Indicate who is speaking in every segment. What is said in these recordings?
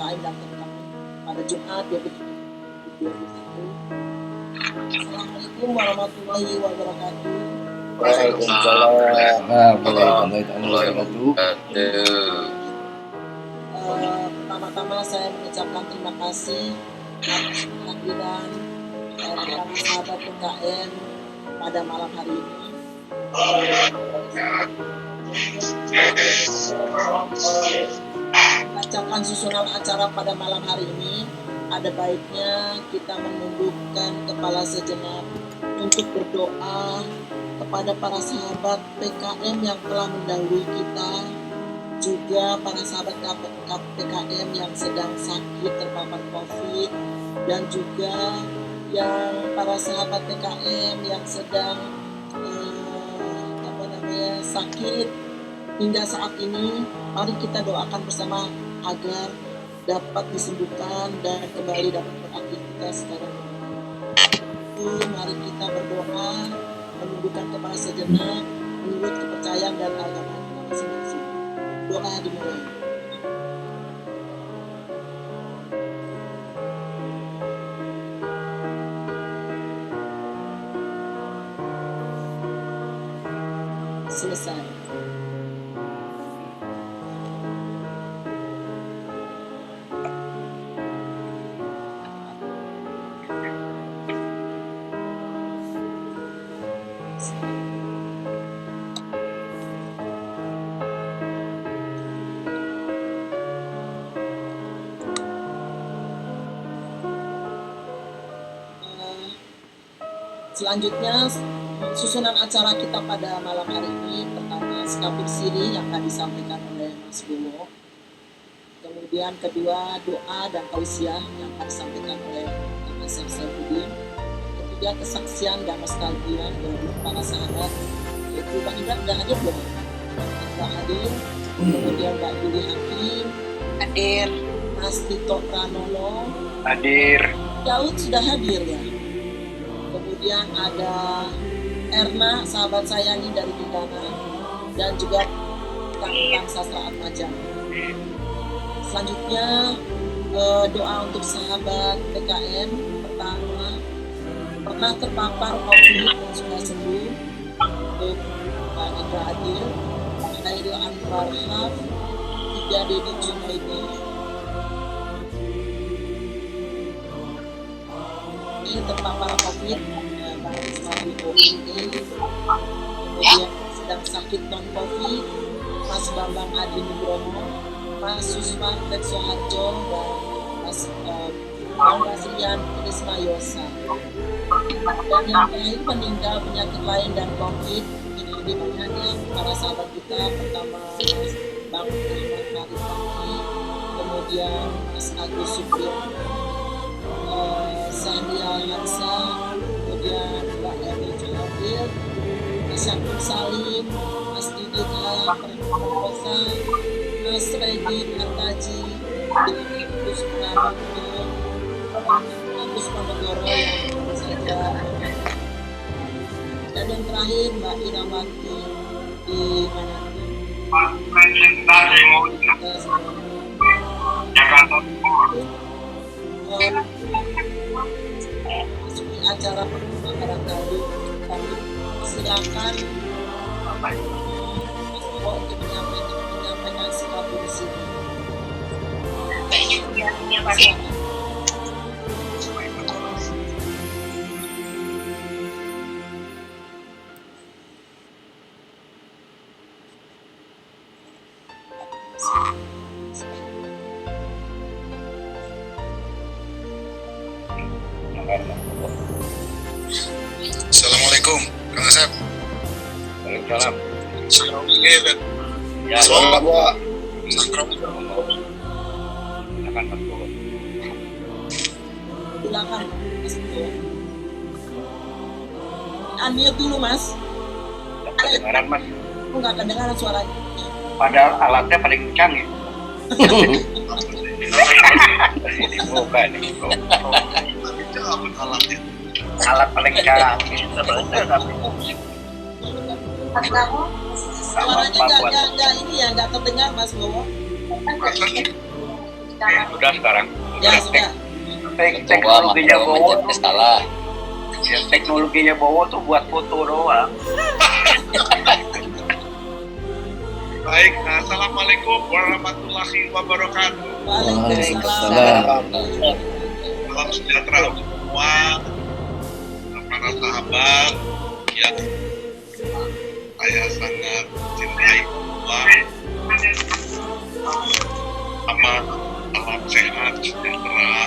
Speaker 1: PKM dan TKP pada Jumat 2021. Assalamualaikum warahmatullahi wabarakatuh.
Speaker 2: Waalaikumsalam warahmatullahi wabarakatuh.
Speaker 1: Pertama-tama saya mengucapkan terima kasih atas kehadiran para sahabat PKM pada malam hari ini. Bacakan susunan acara pada malam hari ini. Ada baiknya kita menundukkan kepala sejenak untuk berdoa kepada para sahabat PKM yang telah mendahului kita, juga para sahabat PKM yang sedang sakit terpapar COVID, dan juga yang para sahabat PKM yang sedang sakit hingga saat ini. Mari kita doakan bersama agar dapat disembuhkan dan kembali dapat beraktivitas secara normal. Mari kita berdoa, menundukkan kepala sejenak menurut kepercayaan dan agama kita masing-masing. Doa dimulai. Selesai. Selanjutnya, susunan acara kita pada malam hari ini. Pertama, skapul siri yang akan disampaikan oleh Mas Bowo. Kemudian kedua, doa dan tausiah yang akan disampaikan oleh Mas Saifuddin. Ketiga, kesaksian dan nostalgia dari para sahabat. Yaitu Bang Indra sudah hadir belum? Sudah hadir. Kemudian Mbak Yuli Hakim
Speaker 3: hadir.
Speaker 1: Mas Tito Pranono
Speaker 2: Hadir.
Speaker 1: Daud sudah hadir ya. Kemudian ada Erna, sahabat saya ini dari Bintana, dan juga Kang Sastra Atmaja. Selanjutnya doa untuk sahabat PKM. Pertama, pernah terpapar COVID dan sudah sembuh, untuk Pak Indra Adil, Khairil Anwar Haf, Tiga Dedi Junaidi. Ini terpapar COVID, kemudian sedang sakit non-COVID, Mas Bambang Adi Nugroho, Mas Susma Tekso Harjo, dan Mas Basrian Risma Yosa. Dan yang terakhir meninggal penyakit lain dan COVID. Ini banyaknya para sahabat kita. Pertama Mas Bang Ahmad Marifaki, kemudian Mas Agus Supriyono, Sania Hansa, kemudian Mbak Emi Julabil, Mas Syakir Salim, Mas Didi Kalang Perkosa, Mas Regi Artaji, Gus Pramono, Agus Ponegoro yang baru saja, dan yang terakhir Mbak Irawati di mana? Masuki acara pembakaran kaldu, kami silakan Mas Bowo untuk menyampaikan sikap di sini. Silakan.
Speaker 4: Assalamualaikum, Kang Asep.
Speaker 2: Waalaikumsalam.
Speaker 4: Assalamualaikum.
Speaker 2: Ya,
Speaker 4: Selamat Pak.
Speaker 2: silakan Mas Bowo.
Speaker 1: Silakan Mas Bowo. Unmute dulu Mas.
Speaker 2: Nggak kedengaran Mas.
Speaker 1: Nggak kedengaran suaranya.
Speaker 2: Padahal alatnya paling canggih. Ini buka nih. Alat paling canggih sebenarnya tapi
Speaker 1: Suaranya nggak ini ya, nggak terdengar Mas Bowo.
Speaker 2: Sudah sekarang.
Speaker 1: Ya sudah.
Speaker 2: Teknologinya Bowo
Speaker 3: mencet
Speaker 2: tuh,
Speaker 3: salah.
Speaker 2: ya, teknologinya Bowo tuh buat foto doang.
Speaker 4: Baik, assalamualaikum warahmatullahi wabarakatuh.
Speaker 1: Waalaikumsalam.
Speaker 4: Salam sejahtera untuk semua para sahabat yang saya sangat cintai semua. Salam sehat sejahtera.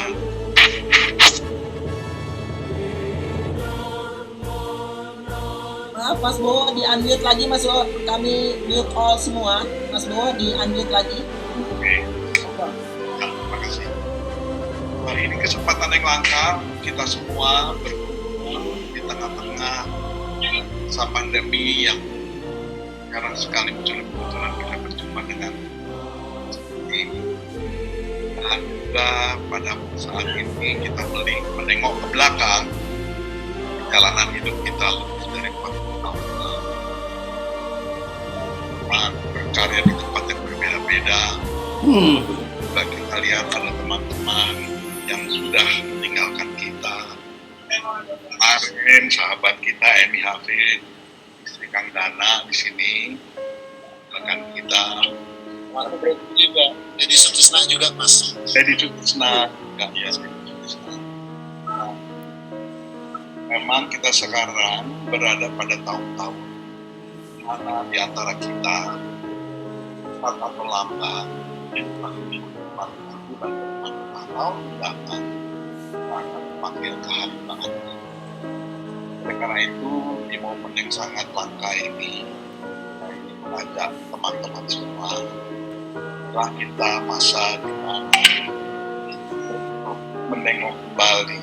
Speaker 1: Maaf Mas Bowo di unmute lagi Mas Bowo. Kami mute all semua. Mas Bowo di unmute lagi.
Speaker 4: Oke, terima kasih. Wah, ini kesempatan yang langka kita semua berkumpul di tengah-tengah masa pandemi yang sekarang sekali kebetulan kita berjumpa dengan seperti ini. Dan juga pada saat ini kita menengok ke belakang perjalanan hidup kita lebih dari 40 tahun lalu. Berkarya di tempat yang berbeda-beda. Juga kita lihat ada teman-teman yang sudah meninggalkan kita. Kemarin sahabat kita Emi Hafid, istri Kang Dana di sini, rekan kita. Kemarin berarti juga jadi Sutisna juga Mas. Jadi Sutisna juga ya. Nah, memang kita sekarang berada pada tahun-tahun mana di antara kita cepat atau lambat itu pasti bukan tahun datang akan memanggil kehadiran. Oleh karena itu di momen yang sangat langka ini mengajak teman-teman semua setelah kita masa di mana menengok kembali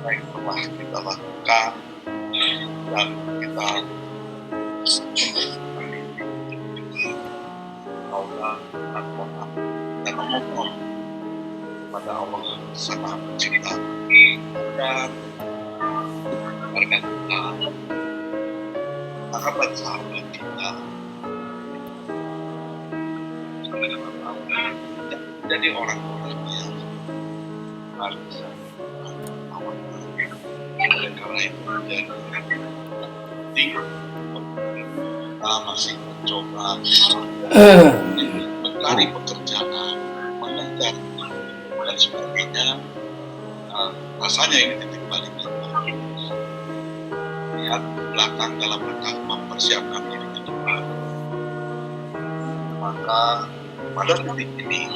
Speaker 4: apa yang telah kita lakukan dan kita Allah dan memohon kepada Allah Sang Pencipta dan karena kita sahabat-sahabat kita jadi orang-orang yang harus awal oleh karena itu menjadi penting kita masih mencoba mencari pekerjaan, mengejar dan sebagainya. Rasanya ini titik balik kita lihat belakang dalam rangka mempersiapkan diri ke depan. Maka pada titik ini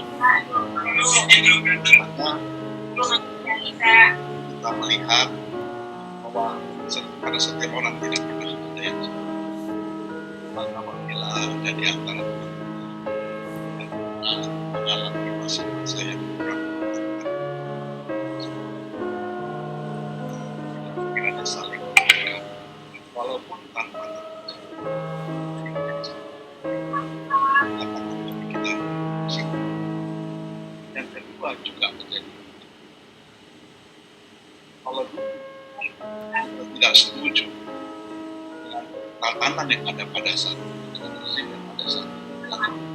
Speaker 4: kita melihat bahwa pada setiap orang tidak pernah ada yang apabila ada di antara mengalami masa-masa yang kurang tidak ada saling mengingat walaupun tanpa kita yang kedua juga menjadi kalau kita tidak setuju dengan tatanan yang ada pada saat yang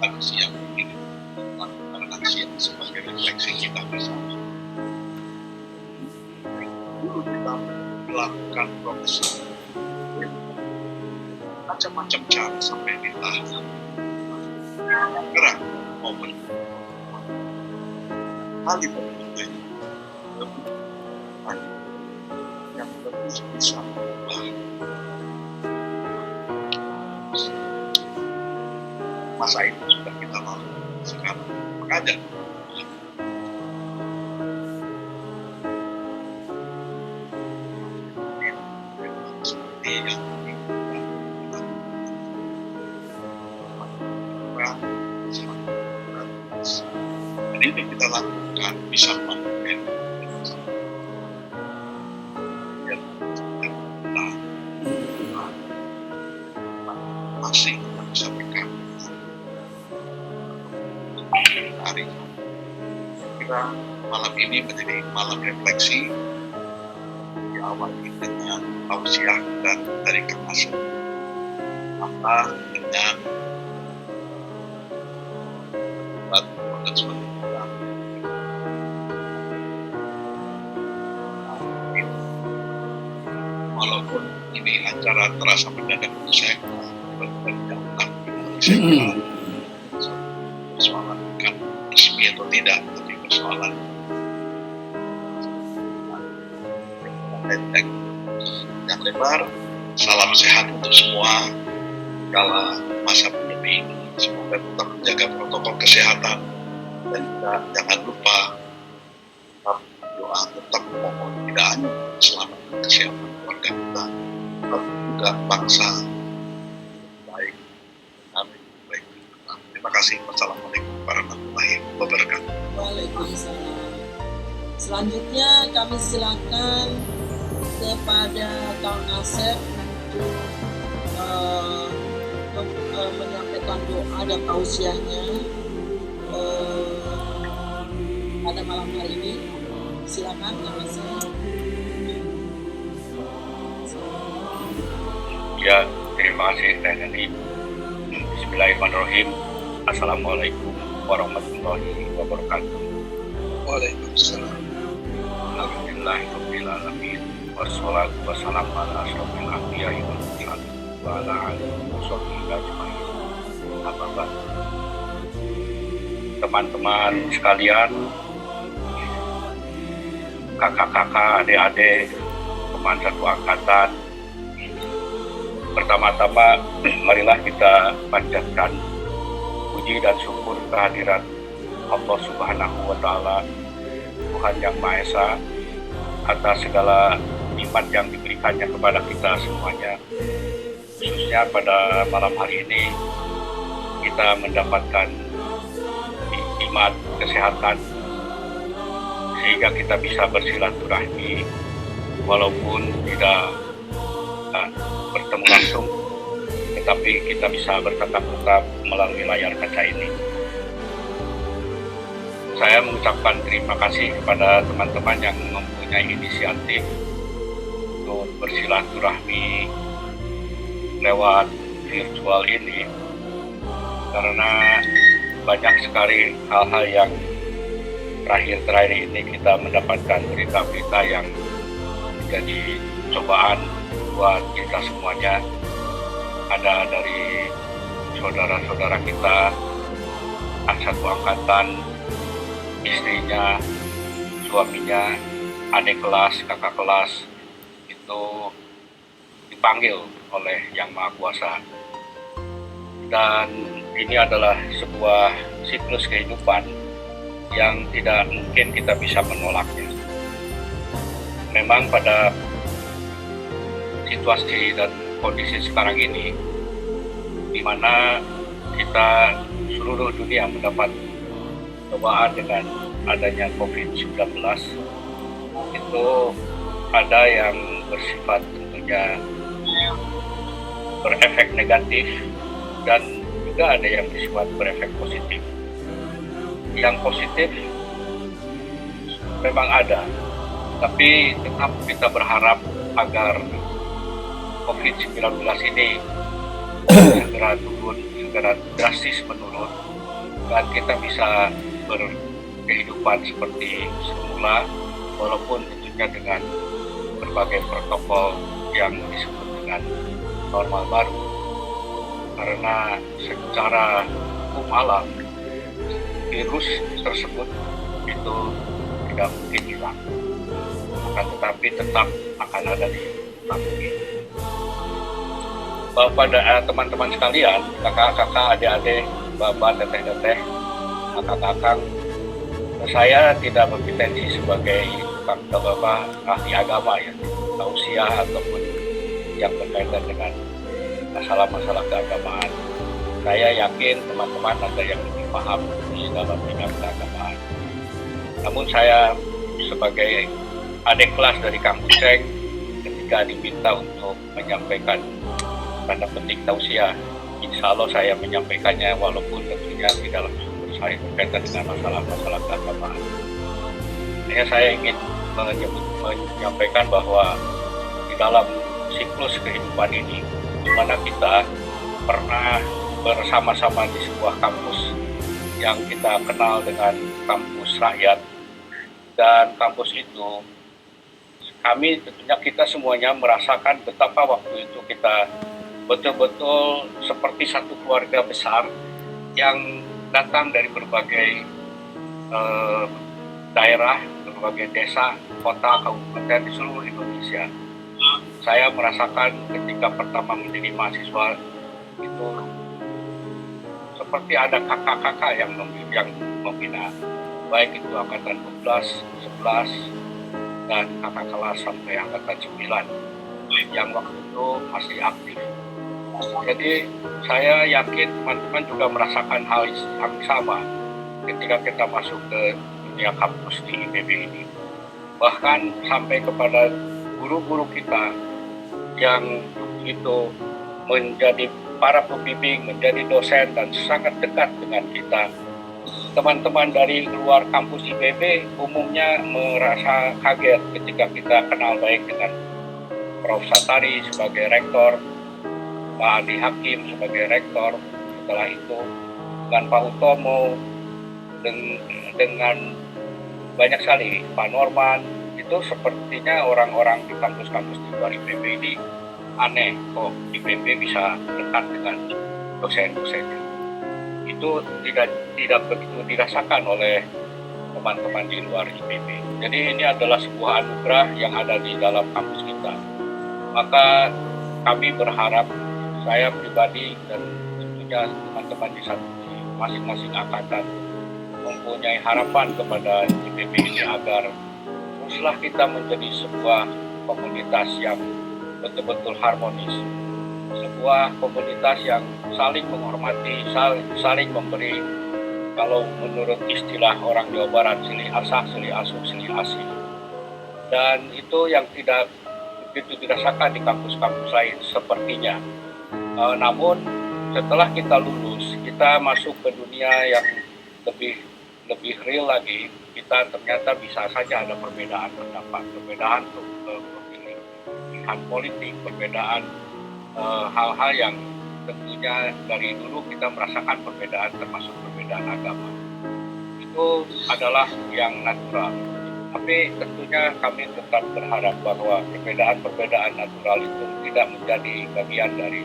Speaker 4: pada siang ini karena siang sebagai refleksi kita bersama dulu kita melakukan proses macam-macam cara sampai ditahan gerak momen hal itu lebih yang lebih bisa mengubah masa itu sudah kita lalui sekarang makanya seperti yang jadi itu kita lakukan bisa mungkin masih kita bisa pegang hari kira malam ini menjadi malam refleksi diawali dengan tausiah dan dari Kang maka dengan buat dan sebagainya walaupun ini acara terasa mendadak untuk saya kira persoalan bukan resmi atau tidak, tapi persoalan yang lebar. Salam sehat untuk semua dalam masa pandemi ini. Semoga tetap menjaga protokol kesehatan dan jangan lupa tetap doa, tetap mohon tidak hanya selamat kesehatan keluarga kita, tapi juga bangsa baik. Amin. Baik. Terima kasih. Wassalamualaikum warahmatullahi wabarakatuh.
Speaker 1: Waalaikumsalam. Selanjutnya kami silakan kepada Kang Asep untuk menyampaikan doa dan tausiahnya pada malam hari ini. Silakan Kang Asep.
Speaker 2: Ya, terima kasih Teh Neni. Bismillahirrahmanirrahim. Assalamualaikum warahmatullahi wabarakatuh.
Speaker 4: Waalaikumsalam.
Speaker 2: Alhamdulillahirabbil alamin. Wassalatu wassalamu ala asyrofil anbiya'i wal mursalin wa ala alihi washabbihi ajmain. Amma ba'd. Teman-teman sekalian, kakak-kakak, adik-adik, teman satu angkatan, pertama-tama marilah kita panjatkan puji dan syukur kehadirat Allah Subhanahu wa Ta'ala, Tuhan Yang Maha Esa, atas segala nikmat yang diberikannya kepada kita semuanya. Khususnya pada malam hari ini kita mendapatkan nikmat kesehatan sehingga kita bisa bersilaturahmi walaupun tidak bertemu langsung, tetapi kita bisa bertatap muka melalui layar kaca ini. Saya mengucapkan terima kasih kepada teman-teman yang mempunyai inisiatif untuk bersilaturahmi lewat virtual ini, karena banyak sekali hal-hal yang terakhir ini kita mendapatkan berita-berita yang menjadi cobaan buat kita semuanya. Ada dari saudara-saudara kita satu angkatan, istrinya, suaminya, adik kelas, kakak kelas itu dipanggil oleh Yang Maha Kuasa. Dan ini adalah sebuah siklus kehidupan yang tidak mungkin kita bisa menolaknya. Memang pada situasi dan kondisi sekarang ini, di mana kita seluruh dunia mendapat cobaan dengan adanya COVID-19, itu ada yang bersifat tentunya berefek negatif dan juga ada yang bersifat berefek positif. Yang positif memang ada, tapi tetap kita berharap agar COVID-19 ini segera turun, segera drastis menurun, dan kita bisa berkehidupan seperti semula, walaupun tentunya dengan berbagai protokol yang disebut dengan normal baru. Karena secara hukum alam, virus tersebut itu tidak mungkin hilang, akan tetapi tetap akan ada di muka bumi. Pada teman-teman sekalian, kakak-kakak, adik-adik, bapak, teteh-teteh, kakak-kakak, saya tidak berpretensi sebagai bapak ahli agama ya, tausiah ataupun yang berkaitan dengan masalah-masalah keagamaan. Saya yakin teman-teman ada yang lebih paham di dalam bidang keagamaan. Namun saya sebagai adik kelas dari Kang Uceng, ketika diminta untuk menyampaikan tanda petik tausiah, insya Allah saya menyampaikannya walaupun tentunya tidak langsung berkaitan dengan masalah-masalah keagamaan. Saya ingin menyampaikan bahwa di dalam siklus kehidupan ini, di mana kita pernah bersama-sama di sebuah kampus yang kita kenal dengan kampus rakyat, dan kampus itu kami tentunya kita semuanya merasakan betapa waktu itu kita betul-betul seperti satu keluarga besar yang datang dari berbagai daerah, berbagai desa, kota, kabupaten di seluruh Indonesia. Saya merasakan ketika pertama menjadi mahasiswa itu seperti ada kakak-kakak yang membina, baik itu angkatan 12, 11, dan kakak kelas sampai angkatan 9 yang waktu itu masih aktif. Jadi saya yakin teman-teman juga merasakan hal yang sama ketika kita masuk ke dunia kampus di IPB ini. Bahkan sampai kepada guru-guru kita yang itu menjadi para pembimbing, menjadi dosen dan sangat dekat dengan kita. Teman-teman dari luar kampus IPB umumnya merasa kaget ketika kita kenal baik dengan Prof. Satari sebagai rektor, Pak Adi Hakim sebagai rektor, setelah itu dengan Pak Utomo, dengan banyak sekali Pak Norman. Itu sepertinya orang-orang di kampus-kampus di luar IPB ini aneh kok IPB bisa dekat dengan dosen-dosennya. Itu tidak begitu dirasakan oleh teman-teman di luar IPB. Jadi ini adalah sebuah anugerah yang ada di dalam kampus kita. Maka kami berharap, saya pribadi dan tentunya teman-teman di masing-masing angkatan mempunyai harapan kepada IPB ini agar teruslah kita menjadi sebuah komunitas yang betul-betul harmonis, sebuah komunitas yang saling menghormati, saling memberi. Kalau menurut istilah orang Jawa Barat, silih asah, silih asuh, silih asih. Dan itu yang tidak begitu dirasakan di kampus-kampus lain sepertinya. Namun setelah kita lulus, kita masuk ke dunia yang lebih real lagi. Kita ternyata bisa saja ada perbedaan pendapat, perbedaan pilihan politik, perbedaan hal-hal yang tentunya dari dulu kita merasakan perbedaan, termasuk perbedaan agama. Itu adalah yang natural. Tapi tentunya kami tetap berharap bahwa perbedaan-perbedaan natural itu tidak menjadi bagian dari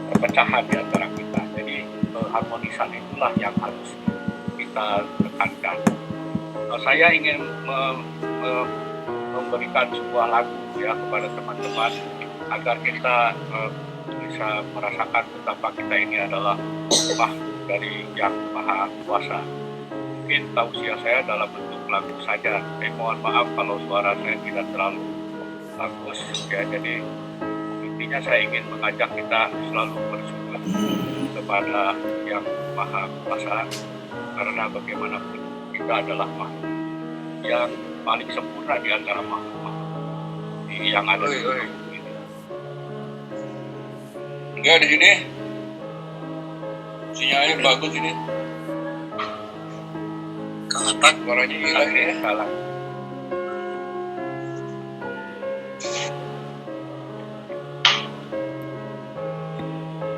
Speaker 2: perpecahan di antara kita. Jadi keharmonisan itulah yang harus kita tekankan. Saya ingin memberikan sebuah lagu ya kepada teman-teman agar kita bisa merasakan betapa kita ini adalah umat dari Yang Maha Kuasa. Mungkin tausiah saya dalam bentuk lagu saja. Mohon maaf kalau suara saya tidak terlalu bagus ya. Jadi intinya saya ingin mengajak kita selalu bersyukur kepada Yang Maha Kuasa, karena bagaimanapun kita adalah makhluk yang paling sempurna di antara makhluk yang ada di dunia ini.
Speaker 3: Enggak di sini sinyalnya bagus ini.
Speaker 4: Keatak
Speaker 3: Suaranya hilang ya.
Speaker 2: Salah.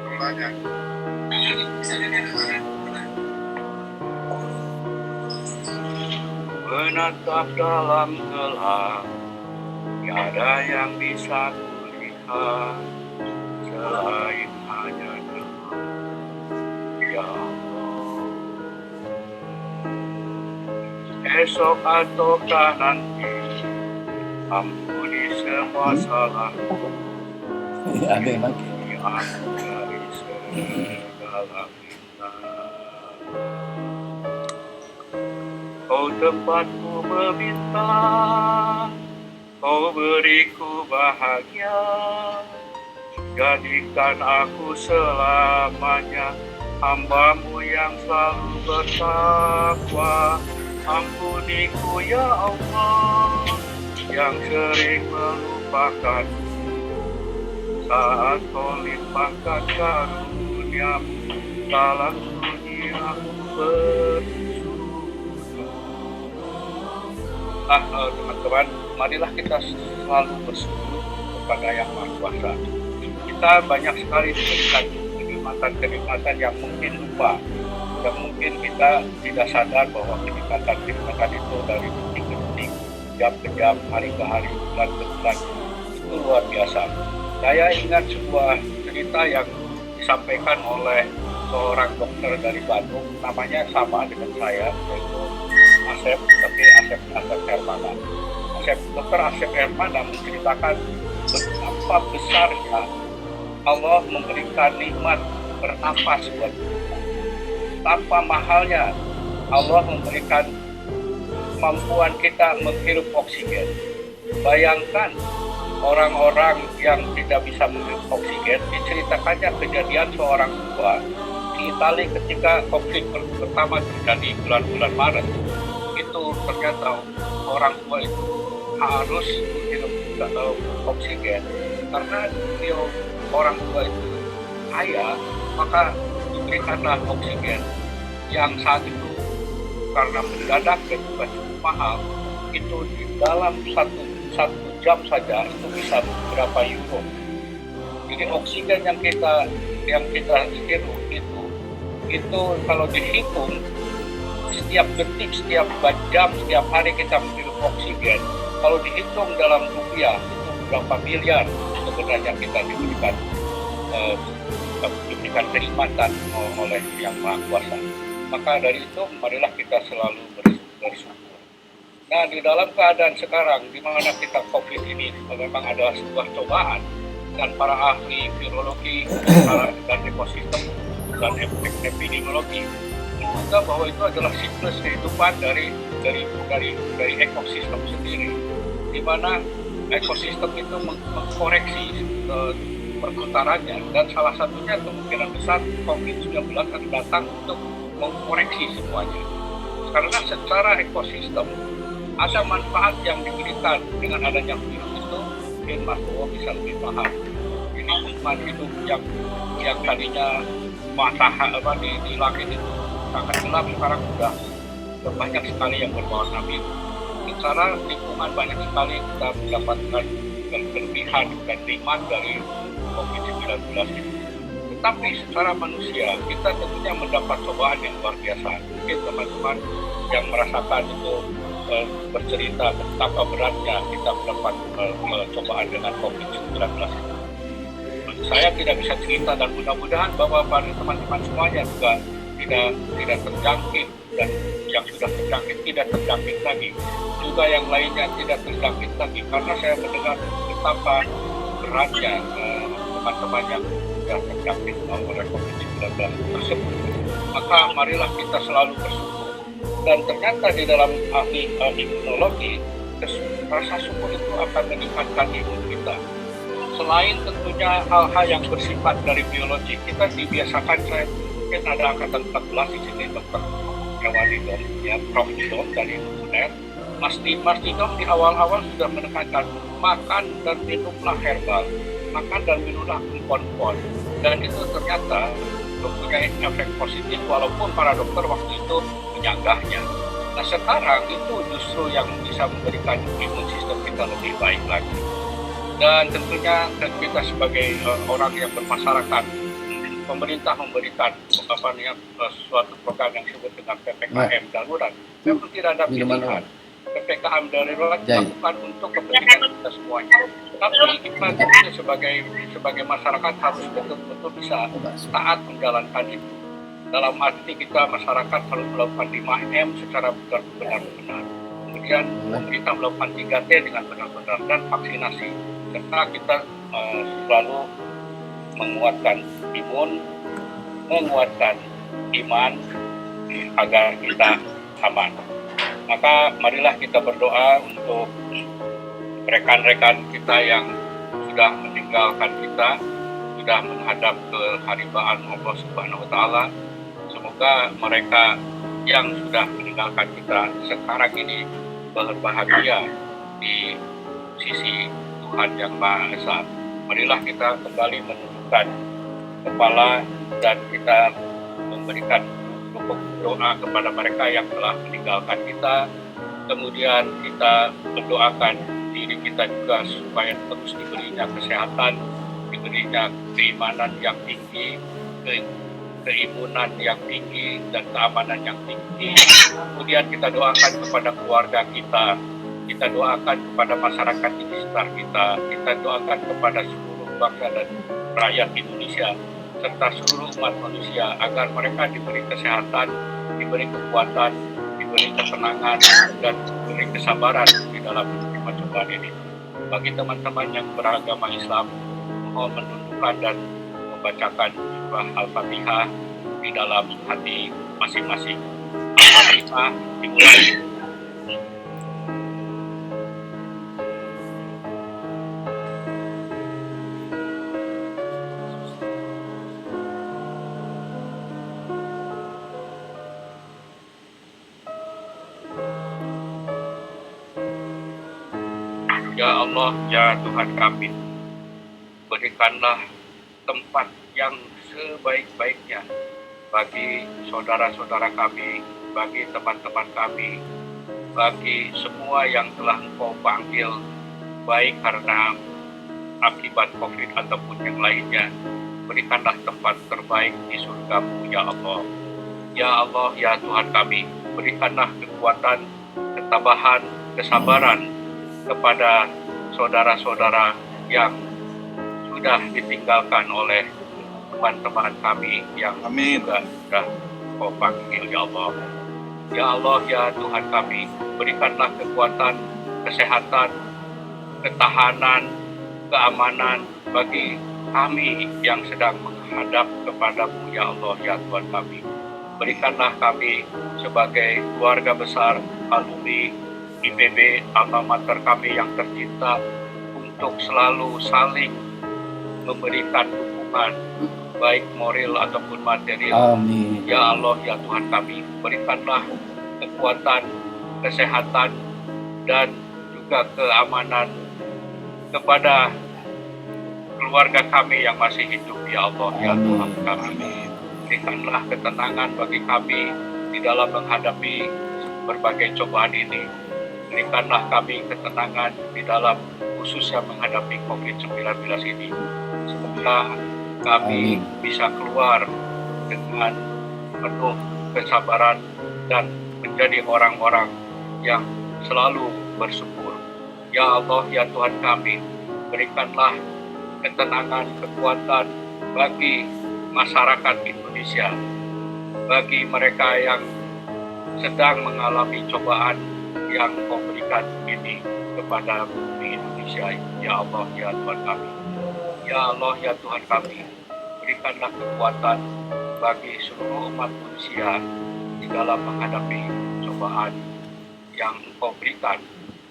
Speaker 4: Mulanya.
Speaker 2: Menatap dalam gelap, tiada yang bisa kulihat selain hanya Dia. Ya Allah, esok ataukah nanti, ampuni semua salahku.
Speaker 5: Ada yang lagi.
Speaker 2: Aku dari segala fitnah. Kau tempatku meminta, Kau beriku bahagia, jadikan aku selamanya hamba-Mu yang selalu bertakwa. Ampuniku ya Allah, yang sering melupakan saat Kau limpahkan karunia-Mu dalam dunia aku teman-teman, marilah kita selalu bersyukur kepada Yang Maha Kuasa. Kita banyak sekali diberikan kenikmatan yang mungkin lupa, yang mungkin kita tidak sadar bahwa kenikmatan itu dari detik ke detik jam ke jam, hari ke hari, bulan ke bulan. Itu luar biasa. Saya ingat sebuah cerita yang disampaikan oleh seorang dokter dari Bandung, namanya sama dengan saya, yaitu Asep, tapi Asep Hermana. Dr. Asep Hermana menceritakan betapa besarnya Allah memberikan nikmat bernafas buat kita. Tanpa mahalnya Allah memberikan kemampuan kita menghirup oksigen. Bayangkan orang-orang yang tidak bisa menghirup oksigen, diceritakannya kejadian seorang tua di Italia ketika konflik pertama terjadi bulan-bulan Maret. Itu ternyata orang tua itu harus menghirup oksigen karena beliau orang tua itu kaya, maka diberikanlah oksigen yang saat itu karena mendadak dan juga cukup mahal, itu di dalam satu jam saja itu bisa berapa euro. Jadi oksigen yang kita hirup itu kalau dihitung setiap detik, setiap jam, setiap hari kita menghirup oksigen, kalau dihitung dalam rupiah itu berapa miliar sebenarnya kita diberikan kenikmatan oleh Yang Maha Kuasa. Maka dari itu marilah kita selalu bersyukur. Nah, di dalam keadaan sekarang di mana kita COVID ini memang adalah sebuah cobaan, dan para ahli virologi dan ekosistem dan epidemiologi menduga bahwa itu adalah siklus kehidupan dari ekosistem sendiri, di mana ekosistem itu mengkoreksi perputarannya, dan salah satunya kemungkinan besar COVID-19 akan datang untuk mengkoreksi semuanya. Karena secara ekosistem ada manfaat yang diberikan dengan adanya virus itu, mungkin Mas Bowo bisa lebih paham. Ini lingkungan hidup yang tadinya di langit itu sangat gelap, sekarang sudah banyak sekali yang berwarna biru. Secara lingkungan banyak sekali kita mendapatkan kelebihan dan nikmat dari COVID-19 itu. Tetapi secara manusia kita tentunya mendapat cobaan yang luar biasa. Mungkin teman-teman yang merasakan itu bercerita betapa beratnya kita mendapat cobaan dengan COVID-19 itu. Saya tidak bisa cerita, dan mudah-mudahan bahwa pada teman-teman semuanya juga tidak terjangkit, dan yang sudah terjangkit tidak terjangkit lagi. Juga yang lainnya tidak terjangkit lagi, karena saya mendengar betapa beratnya teman-teman yang sudah terjangkit oleh COVID-19 tersebut. Maka marilah kita selalu bersyukur. Dan ternyata di dalam ahli imunologi, rasa syukur itu akan meningkatkan imun kita. Selain tentunya hal-hal yang bersifat dari biologi, kita dibiasakan, saya mungkin ada angkatan 14 di sini, Dr. Hewani Dom, ya, Prof. Dom dari UNER. Mas Dom di awal-awal sudah menekankan makan dan minumlah herbal, makan dan minumlah empon-empon, dan itu ternyata mempunyai efek positif walaupun para dokter waktu itu menyanggahnya. Nah, sekarang itu justru yang bisa memberikan imun sistem kita lebih baik lagi. Dan tentunya kita sebagai orang yang bermasyarakat, pemerintah memberikan suatu program yang disebut dengan PPKM darurat. Memang tidak ada pilihan. PPKM darurat dilakukan untuk kepentingan kita semuanya. Tapi kita tentunya sebagai masyarakat harus betul-betul bisa taat menjalankan itu. Dalam arti kita masyarakat harus melakukan 5M secara benar-benar. Kemudian kita melakukan 3T dengan benar-benar, dan vaksinasi. Serta kita selalu menguatkan imun, menguatkan iman agar kita aman. Maka marilah kita berdoa untuk rekan-rekan kita yang sudah meninggalkan kita, sudah menghadap ke haribaan Allah Subhanahu wa Ta'ala. Semoga mereka yang sudah meninggalkan kita sekarang ini berbahagia di sisi Tuhan Yang Maha Esa. Marilah kita kembali menundukkan kepala dan kita memberikan doa kepada mereka yang telah meninggalkan kita. Kemudian kita mendoakan diri kita juga supaya terus diberinya kesehatan, diberinya keimanan yang tinggi, keimunan yang tinggi, dan keamanan yang tinggi. Kemudian kita doakan kepada keluarga kita kita doakan kepada masyarakat di sekitar kita doakan kepada seluruh bangsa dan rakyat Indonesia, serta seluruh umat manusia, agar mereka diberi kesehatan, diberi kekuatan, diberi ketenangan, dan diberi kesabaran di dalam menerima cobaan ini. Bagi teman-teman yang beragama Islam, mohon menundukkan dan membacakan surah Al-Fatihah di dalam hati masing-masing. Al-Fatihah dimulai. Ya Allah, ya Tuhan kami, berikanlah tempat yang sebaik-baiknya bagi saudara-saudara kami, bagi teman-teman kami, bagi semua yang telah Engkau panggil, baik karena akibat COVID ataupun yang lainnya. Berikanlah tempat terbaik di surga-Mu, ya Allah. Ya Allah, ya Tuhan kami, berikanlah kekuatan, ketabahan, kesabaran kepada saudara-saudara yang sudah ditinggalkan oleh teman-teman kami yang juga sudah Kau panggil, ya Allah. Ya Allah, ya Tuhan kami, berikanlah kekuatan, kesehatan, ketahanan, keamanan bagi kami yang sedang menghadap kepada-Mu, ya Allah, ya Tuhan kami. Berikanlah kami sebagai keluarga besar alumni IPB, alma mater kami yang tercinta, untuk selalu saling memberikan dukungan, baik moral ataupun material.
Speaker 5: Amin.
Speaker 2: Ya Allah, ya Tuhan kami, berikanlah kekuatan, kesehatan, dan juga keamanan kepada keluarga kami yang masih hidup, ya Allah, ya Tuhan kami. Berikanlah ketenangan bagi kami di dalam menghadapi berbagai cobaan ini. Berikanlah kami ketenangan di dalam khususnya menghadapi COVID-19 ini. Semoga kami bisa keluar dengan penuh kesabaran dan menjadi orang-orang yang selalu bersyukur. Ya Allah, ya Tuhan kami, berikanlah ketenangan, kekuatan bagi masyarakat Indonesia, bagi mereka yang sedang mengalami cobaan yang Kau berikan ini kepada bumi Indonesia. Ya Allah, ya Tuhan kami. Ya Allah, ya Tuhan kami, berikanlah kekuatan bagi seluruh umat manusia di dalam menghadapi cobaan yang Kau berikan.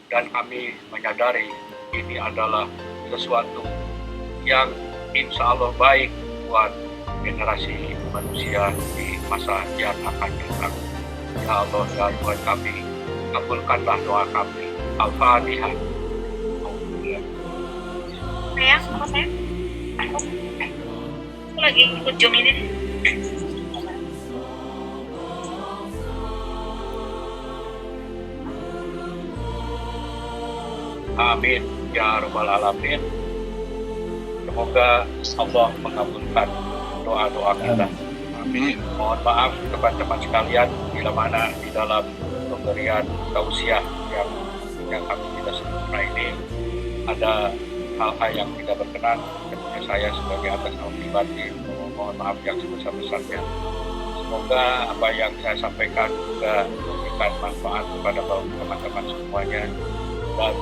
Speaker 2: Dan kami menyadari ini adalah sesuatu yang insya Allah baik buat generasi manusia di masa yang akan datang. Ya Allah, ya Tuhan kami, kabulkanlah doa kami. Al-Fatihah.
Speaker 6: Sayang, apa sayang? Aku lagi ikut Zoom ini.
Speaker 2: Amin ya Rabbal Alamin. Semoga Allah mengabulkan doa-doa kita.
Speaker 4: Amin.
Speaker 2: Mohon maaf kepada teman sekalian bila mana di dalam pemberian tausiah yang kami tidak sempurna ini ada hal-hal yang tidak berkenan. Tentunya saya sebagai atas nama pribadi mohon maaf yang sebesar-besarnya. Semoga apa yang saya sampaikan juga memberikan manfaat kepada teman-teman semuanya, dan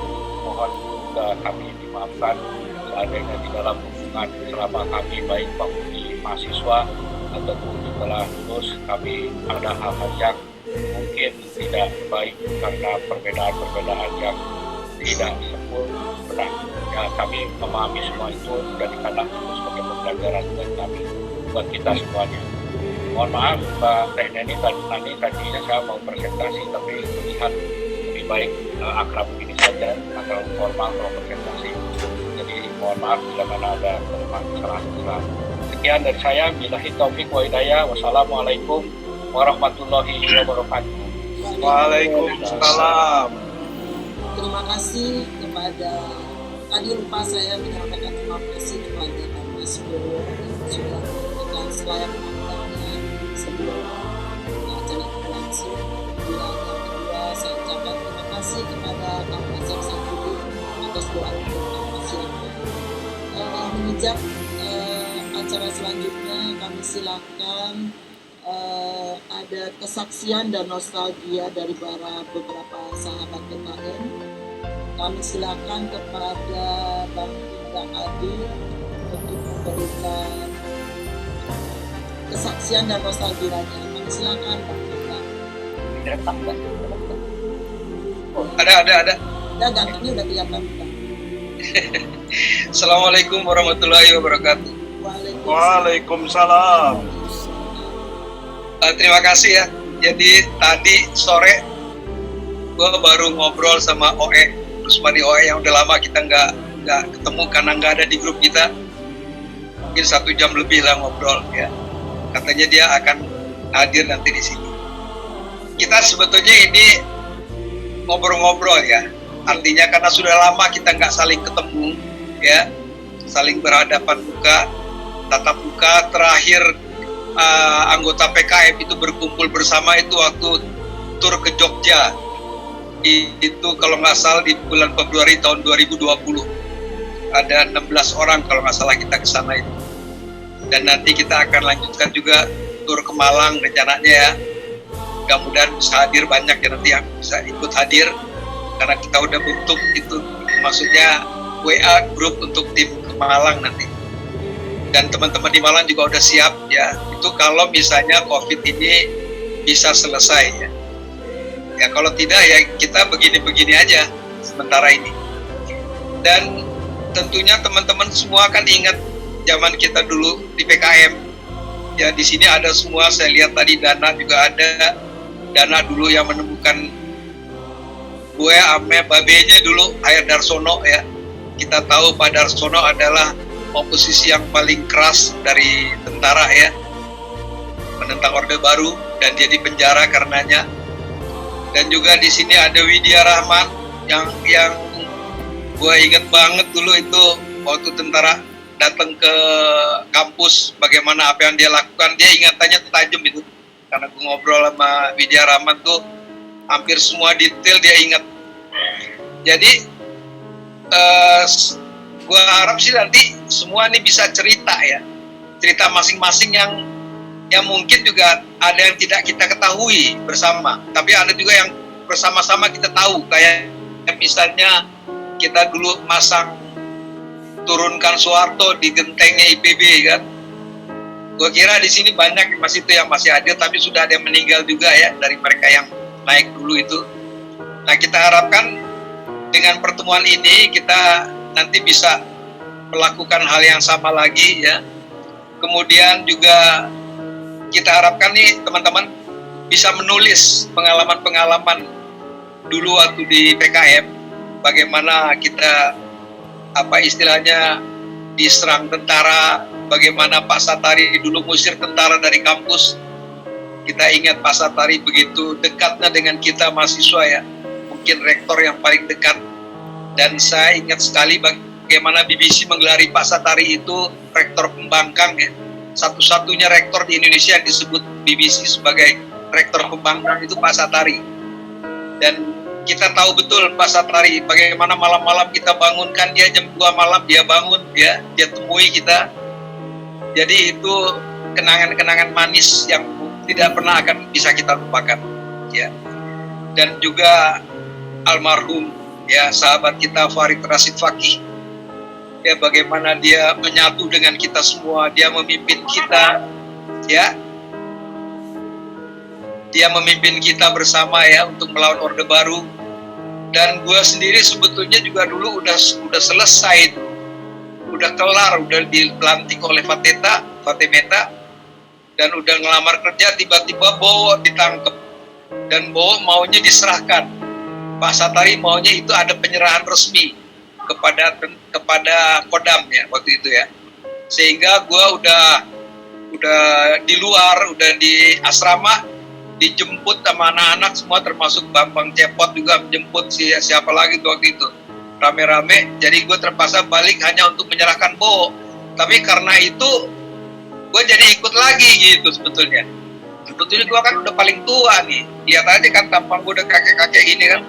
Speaker 2: mohon juga kami dimaafkan seandainya di dalam hubungan selama kami baik penghuni mahasiswa ataupun setelah lulus kami ada hal-hal yang mungkin tidak baik karena perbedaan-perbedaan yang tidak sempurna. Ya, kami memahami semua itu dan jadikanlah itu sebagai pembelajaran buat kami, buat kita semuanya. Mohon maaf Mbak Teh Neni tadinya saya mau presentasi tapi melihat lebih baik akrab ini saja atau formal kalau presentasi. Jadi mohon maaf bila mana ada kesalahan. Sekian dari saya, billahi taufik wa hidayah. Wassalamualaikum warahmatullahi wabarakatuh.
Speaker 4: Waalaikumsalam.
Speaker 1: Terima kasih kepada, tadi lupa saya menyampaikan terima kasih kepada Pak Mas Bowo yang sudah memberikan selayak-layaknya sebelum acara berlangsung. Dan yang kedua saya ucapkan terima kasih kasih kepada Kang Asep Sangkudi atas doa untuk silakan. Menginjak acara selanjutnya, kami silakan ada kesaksian dan nostalgia dari beberapa sahabat PKM. Kami silakan kepada Bang Indra Adi untuk memberikan kesaksian dan nostalgianya. Kami silakan Bang Indra.
Speaker 7: Ada.
Speaker 1: Ya, gantengnya udah kelihatan.
Speaker 7: Assalamualaikum warahmatullahi wabarakatuh.
Speaker 4: Waalaikumsalam.
Speaker 7: Terima kasih ya. Jadi tadi sore gue baru ngobrol sama OE, Rusmadi OE yang udah lama kita nggak ketemu karena nggak ada di grup kita. Mungkin 1 jam lebih lah ngobrol ya. Katanya dia akan hadir nanti di sini. Kita sebetulnya ini ngobrol-ngobrol ya. Artinya karena sudah lama kita nggak saling ketemu ya, saling berhadapan muka, tatap muka. Terakhir anggota PKM itu berkumpul bersama itu waktu tur ke Jogja. Itu kalau nggak salah di bulan Februari tahun 2020. Ada 16 orang kalau nggak salah kita ke sana itu. Dan nanti kita akan lanjutkan juga tur ke Malang rencananya ya. Mudah-mudahan bisa hadir banyak ya nanti yang bisa ikut hadir. Karena kita udah bentuk itu, maksudnya WA grup untuk tim ke Malang nanti. Dan teman-teman di Malang juga udah siap ya. Itu kalau misalnya COVID ini bisa selesai ya. Ya kalau tidak ya kita begini-begini aja sementara ini. Dan tentunya teman-teman semua kan ingat zaman kita dulu di PKM. Ya di sini ada semua, saya lihat tadi Dana juga ada. Dana dulu yang menemukan gue ame babenya dulu Ayat Darsono ya. Kita tahu Pak Darsono adalah oposisi yang paling keras dari tentara ya, menentang Orde Baru dan dia dipenjara karenanya. Dan juga di sini ada Widya Rahman yang gue inget banget dulu itu waktu tentara datang ke kampus, bagaimana apa yang dia lakukan, dia ingatannya tajam itu. Karena gue ngobrol sama Widya Rahman tuh hampir semua detail dia ingat. Jadi gue harap sih nanti semua ini bisa cerita ya, cerita masing-masing yang mungkin juga ada yang tidak kita ketahui bersama, tapi ada juga yang bersama-sama kita tahu, kayak misalnya kita dulu masang turunkan Soeharto di gentengnya IPB kan. Gue kira di sini banyak masih itu yang masih ada, tapi sudah ada yang meninggal juga ya dari mereka yang naik dulu itu. Nah kita harapkan dengan pertemuan ini kita nanti bisa melakukan hal yang sama lagi ya. Kemudian juga kita harapkan nih teman-teman bisa menulis pengalaman-pengalaman dulu waktu di PKM, bagaimana kita apa istilahnya diserang tentara, bagaimana Pak Satari dulu ngusir tentara dari kampus. Kita ingat Pak Satari begitu dekatnya dengan kita mahasiswa ya, mungkin rektor yang paling dekat. Dan saya ingat sekali bagaimana BBC menggelari Pak Satari itu rektor pembangkang ya, satu-satunya rektor di Indonesia yang disebut BBC sebagai rektor pembangkang itu Pak Satari. Dan kita tahu betul Pak Satari bagaimana malam-malam kita bangunkan dia, jam 2 malam dia bangun dia temui kita. Jadi itu kenangan-kenangan manis yang tidak pernah akan bisa kita lupakan ya. Dan juga almarhum ya sahabat kita Farid Rashid Fakih ya, bagaimana dia menyatu dengan kita semua, dia memimpin kita ya, dia memimpin kita bersama ya untuk melawan Orde Baru. Dan gue sendiri sebetulnya juga dulu udah selesai, udah kelar, udah dilantik oleh Fatemeta dan udah ngelamar kerja, tiba-tiba Bowo ditangkap dan Bowo maunya diserahkan. Pak Satari maunya itu ada penyerahan resmi kepada Kodam ya waktu itu ya, sehingga gue udah di luar, udah di asrama, dijemput sama anak-anak semua termasuk Bambang Cepot juga menjemput siapa lagi tuh waktu itu rame-rame. Jadi gue terpaksa balik hanya untuk menyerahkan Bowo, tapi karena itu gue jadi ikut lagi gitu sebetulnya Sebetulnya gue kan udah paling tua nih. Lihat aja kan tampang gue udah kakek-kakek ini kan.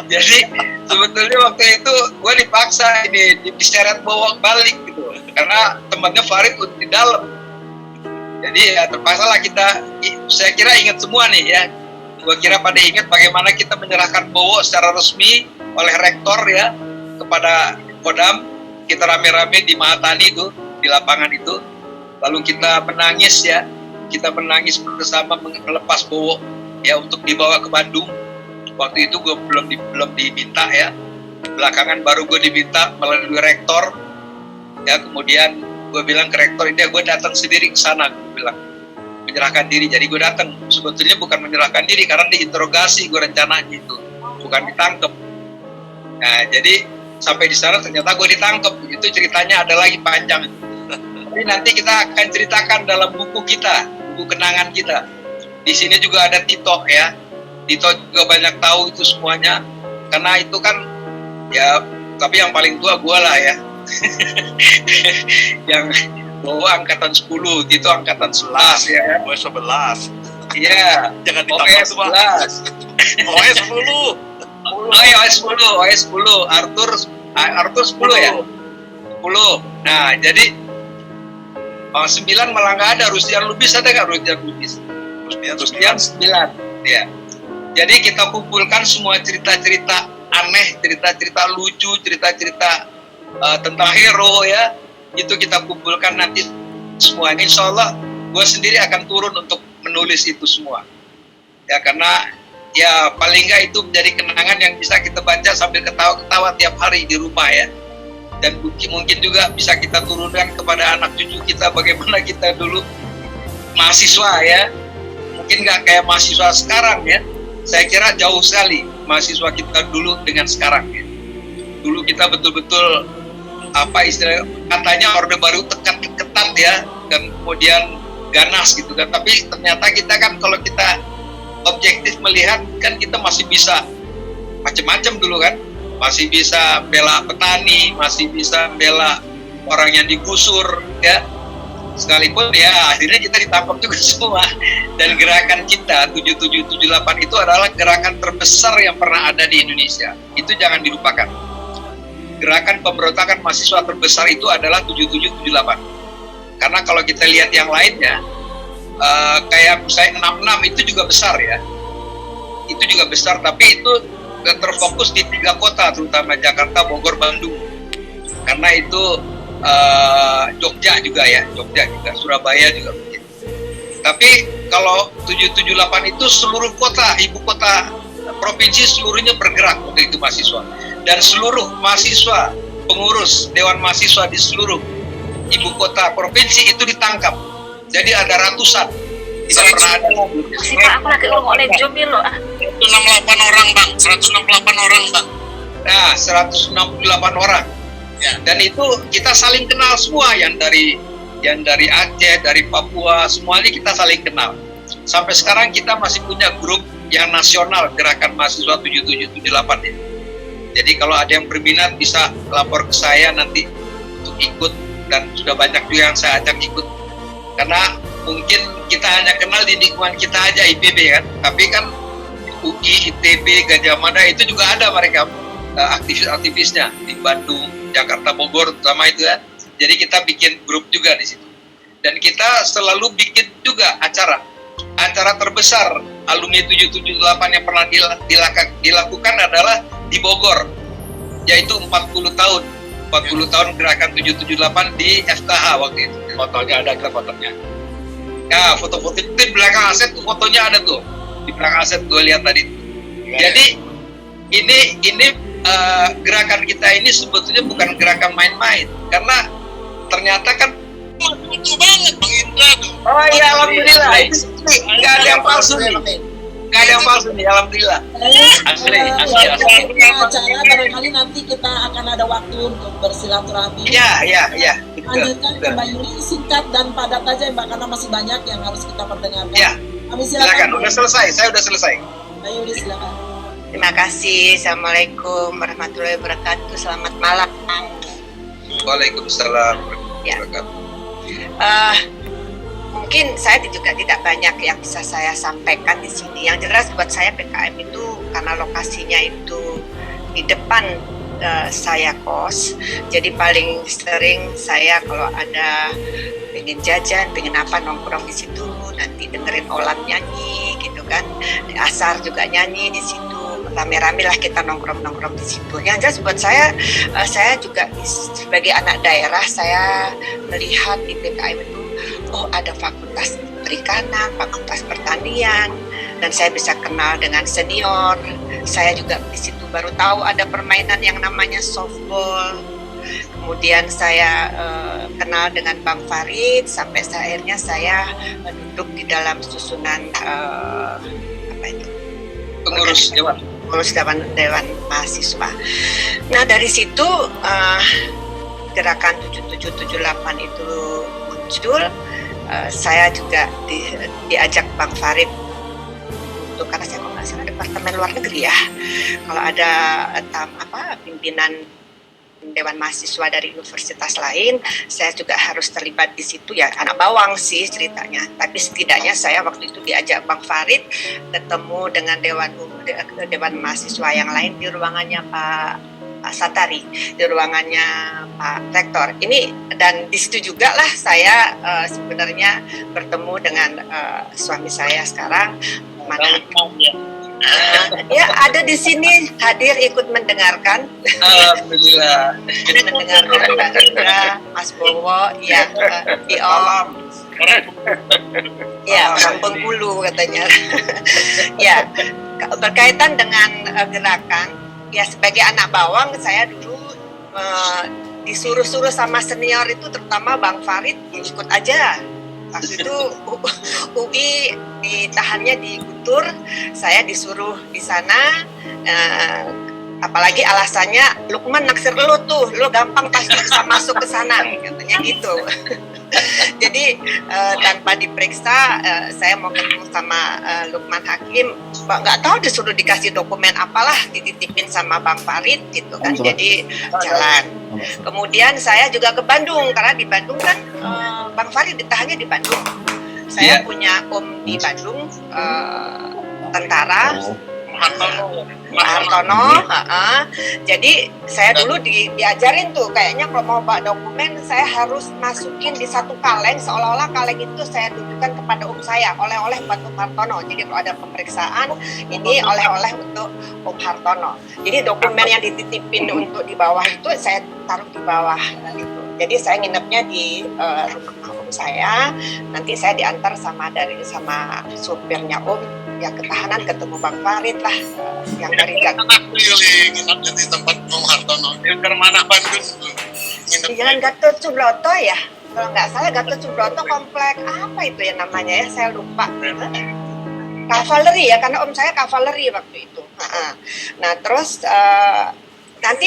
Speaker 7: Jadi sebetulnya waktu itu gue dipaksa ini diseret bawa balik gitu. Karena temannya Farid udah di dalam. Jadi ya terpaksa lah kita, saya kira ingat semua nih ya. Gue kira pada ingat bagaimana kita menyerahkan Bowo secara resmi oleh rektor ya kepada Kodam. Kita rame-rame di Mahatani itu, di lapangan itu. Lalu kita menangis ya. Kita menangis bersama melepas Bowo ya untuk dibawa ke Bandung. Waktu itu gue belum diminta ya. Belakangan baru gue diminta melalui rektor. Ya kemudian gue bilang ke rektor, ini gue datang sendiri ke sana, gue bilang menyerahkan diri. Jadi gue datang, sebetulnya bukan menyerahkan diri karena diinterogasi gue rencananya itu, bukan ditangkap. Nah jadi sampai di sana ternyata gue ditangkap. Itu ceritanya ada lagi panjang. Tapi nanti kita akan ceritakan dalam buku kita, buku kenangan kita. Di sini juga ada Tito ya. Tito juga banyak tahu itu semuanya, karena itu kan ya, tapi yang paling tua gue lah ya. Yang Bowo angkatan 10, Tito angkatan 11 ya.
Speaker 4: Gue 11.
Speaker 7: Iya.
Speaker 4: Jangan
Speaker 7: ditambah
Speaker 4: 11. OE 10.
Speaker 7: Oh ya, OE 10. Arthur 10 ya. 10. Nah, jadi 9 malah nggak ada. Rustian Lubis ada nggak? Rustian 9. Ya. Jadi kita kumpulkan semua cerita-cerita aneh, cerita-cerita lucu, cerita-cerita tentang hero ya. Itu kita kumpulkan nanti semuanya. Insya Allah gue sendiri akan turun untuk menulis itu semua. Ya karena ya paling nggak itu menjadi kenangan yang bisa kita baca sambil ketawa-ketawa tiap hari di rumah ya. Dan mungkin juga bisa kita turunkan kepada anak cucu kita bagaimana kita dulu mahasiswa ya. Mungkin nggak kayak mahasiswa sekarang ya. Saya kira jauh sekali mahasiswa kita dulu dengan sekarang ya. Dulu kita betul-betul apa istilah katanya Orde Baru ketat ya, dan kemudian ganas gitu kan. Tapi ternyata kita kan kalau kita objektif melihat kan kita masih bisa macam-macam dulu kan. Masih bisa bela petani, masih bisa bela orang yang digusur ya. Sekalipun ya akhirnya kita ditangkap juga semua. Dan gerakan kita 7778 itu adalah gerakan terbesar yang pernah ada di Indonesia. Itu jangan dilupakan. Gerakan pemberontakan mahasiswa terbesar itu adalah 7778. Karena kalau kita lihat yang lainnya, kayak misalnya 66 itu juga besar ya. Itu juga besar, tapi itu terfokus di 3 kota, terutama Jakarta, Bogor, Bandung. Karena itu Jogja juga ya, Surabaya juga begitu. Tapi kalau 778 itu seluruh kota, ibu kota provinsi seluruhnya bergerak waktu itu mahasiswa. Dan seluruh mahasiswa, pengurus Dewan Mahasiswa di seluruh ibu kota provinsi itu ditangkap. Jadi ada ratusan. Tidak pernah ada lagi.
Speaker 6: Aku lagi ngomong oleh Jomil loh.
Speaker 4: 168 orang bang, 168 orang bang.
Speaker 7: Nah, 168 orang. Ya. Dan itu kita saling kenal semua, yang dari Aceh, dari Papua, semuanya kita saling kenal. Sampai sekarang kita masih punya grup yang nasional, Gerakan Mahasiswa 7778 ya. Jadi kalau ada yang berminat bisa lapor ke saya nanti untuk ikut, dan sudah banyak juga yang saya ajak ikut. Karena mungkin kita hanya kenal di lingkungan kita aja, IPB kan, tapi kan UI, ITB, Gajah Mada itu juga ada mereka aktivis-aktivisnya di Bandung, Jakarta, Bogor terutama itu ya. Jadi kita bikin grup juga di situ. Dan kita selalu bikin juga acara terbesar alumni 778 yang pernah dilakukan adalah di Bogor, yaitu 40 tahun gerakan 778 di FKH waktu itu.
Speaker 2: Fotonya ada, ke fotonya.
Speaker 7: Ya, foto-foto itu di belakang aset tuh, fotonya ada tuh di belakang aset gue lihat tadi.
Speaker 2: Ya.
Speaker 7: Jadi ini gerakan kita ini sebetulnya bukan gerakan main-main, karena ternyata kan
Speaker 4: Lucu banget Bang Indra tuh.
Speaker 7: oh iya, alhamdulillah nggak ada yang palsu nih, alhamdulillah. Asli.
Speaker 1: Acara barangkali nanti kita akan ada waktu untuk bersilaturahmi.
Speaker 7: Iya.
Speaker 1: Lanjutkan ke Mbak Yuli, singkat dan padat aja Mbak, karena masih banyak yang harus kita perdengarkan.
Speaker 7: Ya,
Speaker 1: Kami
Speaker 7: silakan. Saya udah selesai.
Speaker 1: Mbak Yuli silakan.
Speaker 8: Terima kasih. Assalamualaikum warahmatullahi wabarakatuh. Selamat malam.
Speaker 7: Waalaikumsalam warahmatullahi wabarakatuh.
Speaker 8: mungkin saya juga tidak banyak yang bisa saya sampaikan di sini. Yang jelas buat saya PKM itu karena lokasinya itu di depan saya kos, jadi paling sering saya kalau ada pengen jajan, pengen apa nongkrong di situ, nanti dengerin Olan nyanyi gitu kan, Asar juga nyanyi di situ, rame-rame lah kita nongkrong di situ. Yang jelas buat saya juga sebagai anak daerah saya melihat di PKM itu ada fakultas perikanan, fakultas pertanian, dan saya bisa kenal dengan senior. Saya juga di situ baru tahu ada permainan yang namanya softball. Kemudian saya kenal dengan Bang Farid sampai akhirnya saya duduk di dalam susunan
Speaker 7: pengurus dewan mahasiswa. Nah dari situ gerakan 7778 itu muncul. Saya juga diajak Bang Farid untuk, karena saya nggak salah Departemen Luar Negeri ya, kalau ada pimpinan Dewan Mahasiswa dari universitas lain, saya juga harus terlibat di situ ya, anak bawang sih ceritanya. Tapi setidaknya saya waktu itu diajak Bang Farid ketemu dengan Dewan Mahasiswa yang lain di ruangannya Pak Satari, di ruangannya Pak Rektor. Ini dan di situ juga lah saya sebenarnya bertemu dengan suami saya sekarang, mana ya ada di sini hadir ikut mendengarkan. Alhamdulillah.
Speaker 8: Mendengarkan Mbak Indra, Mas Bowo, ya Om. Ya, orang Bengkulu katanya. Ya, berkaitan dengan gerakan, ya sebagai anak bawang saya dulu disuruh-suruh sama senior itu, terutama Bang Farid, ya ikut aja. Waktu itu UI ditahannya di Guntur, saya disuruh di sana, apalagi alasannya Lukman naksir lo tuh, lo gampang pasti bisa masuk ke sana, katanya gitu. Jadi tanpa diperiksa saya mau ketemu sama Lukman Hakim, nggak tahu disuruh dikasih dokumen apalah, dititipin sama Bang Farid gitu kan. Jadi jalan. Kemudian saya juga ke Bandung, karena di Bandung kan Bang Farid ditahannya di Bandung. Saya punya om di Bandung, tentara Hartono. Jadi saya dulu diajarin tuh, kayaknya kalau mau bawa dokumen saya harus masukin di satu kaleng, seolah-olah kaleng itu saya tunjukkan kepada om saya, oleh-oleh buat Om Hartono. Jadi kalau ada pemeriksaan, ini oleh-oleh untuk Om Hartono. Jadi dokumen yang dititipin untuk di bawah itu saya taruh di bawah gitu. Jadi saya nginepnya di rumah om saya, nanti saya diantar sama supirnya om, ya ketahanan ketemu Bang Farid lah, yang dari
Speaker 4: nginep di tempat Om Hartono. Di mana Bandung?
Speaker 8: Di Jalan Gatot Subroto ya, kalau nggak salah Gatot Subroto komplek apa itu ya namanya ya, saya lupa. Kavaleri ya, karena om saya kavaleri waktu itu. Nah terus nanti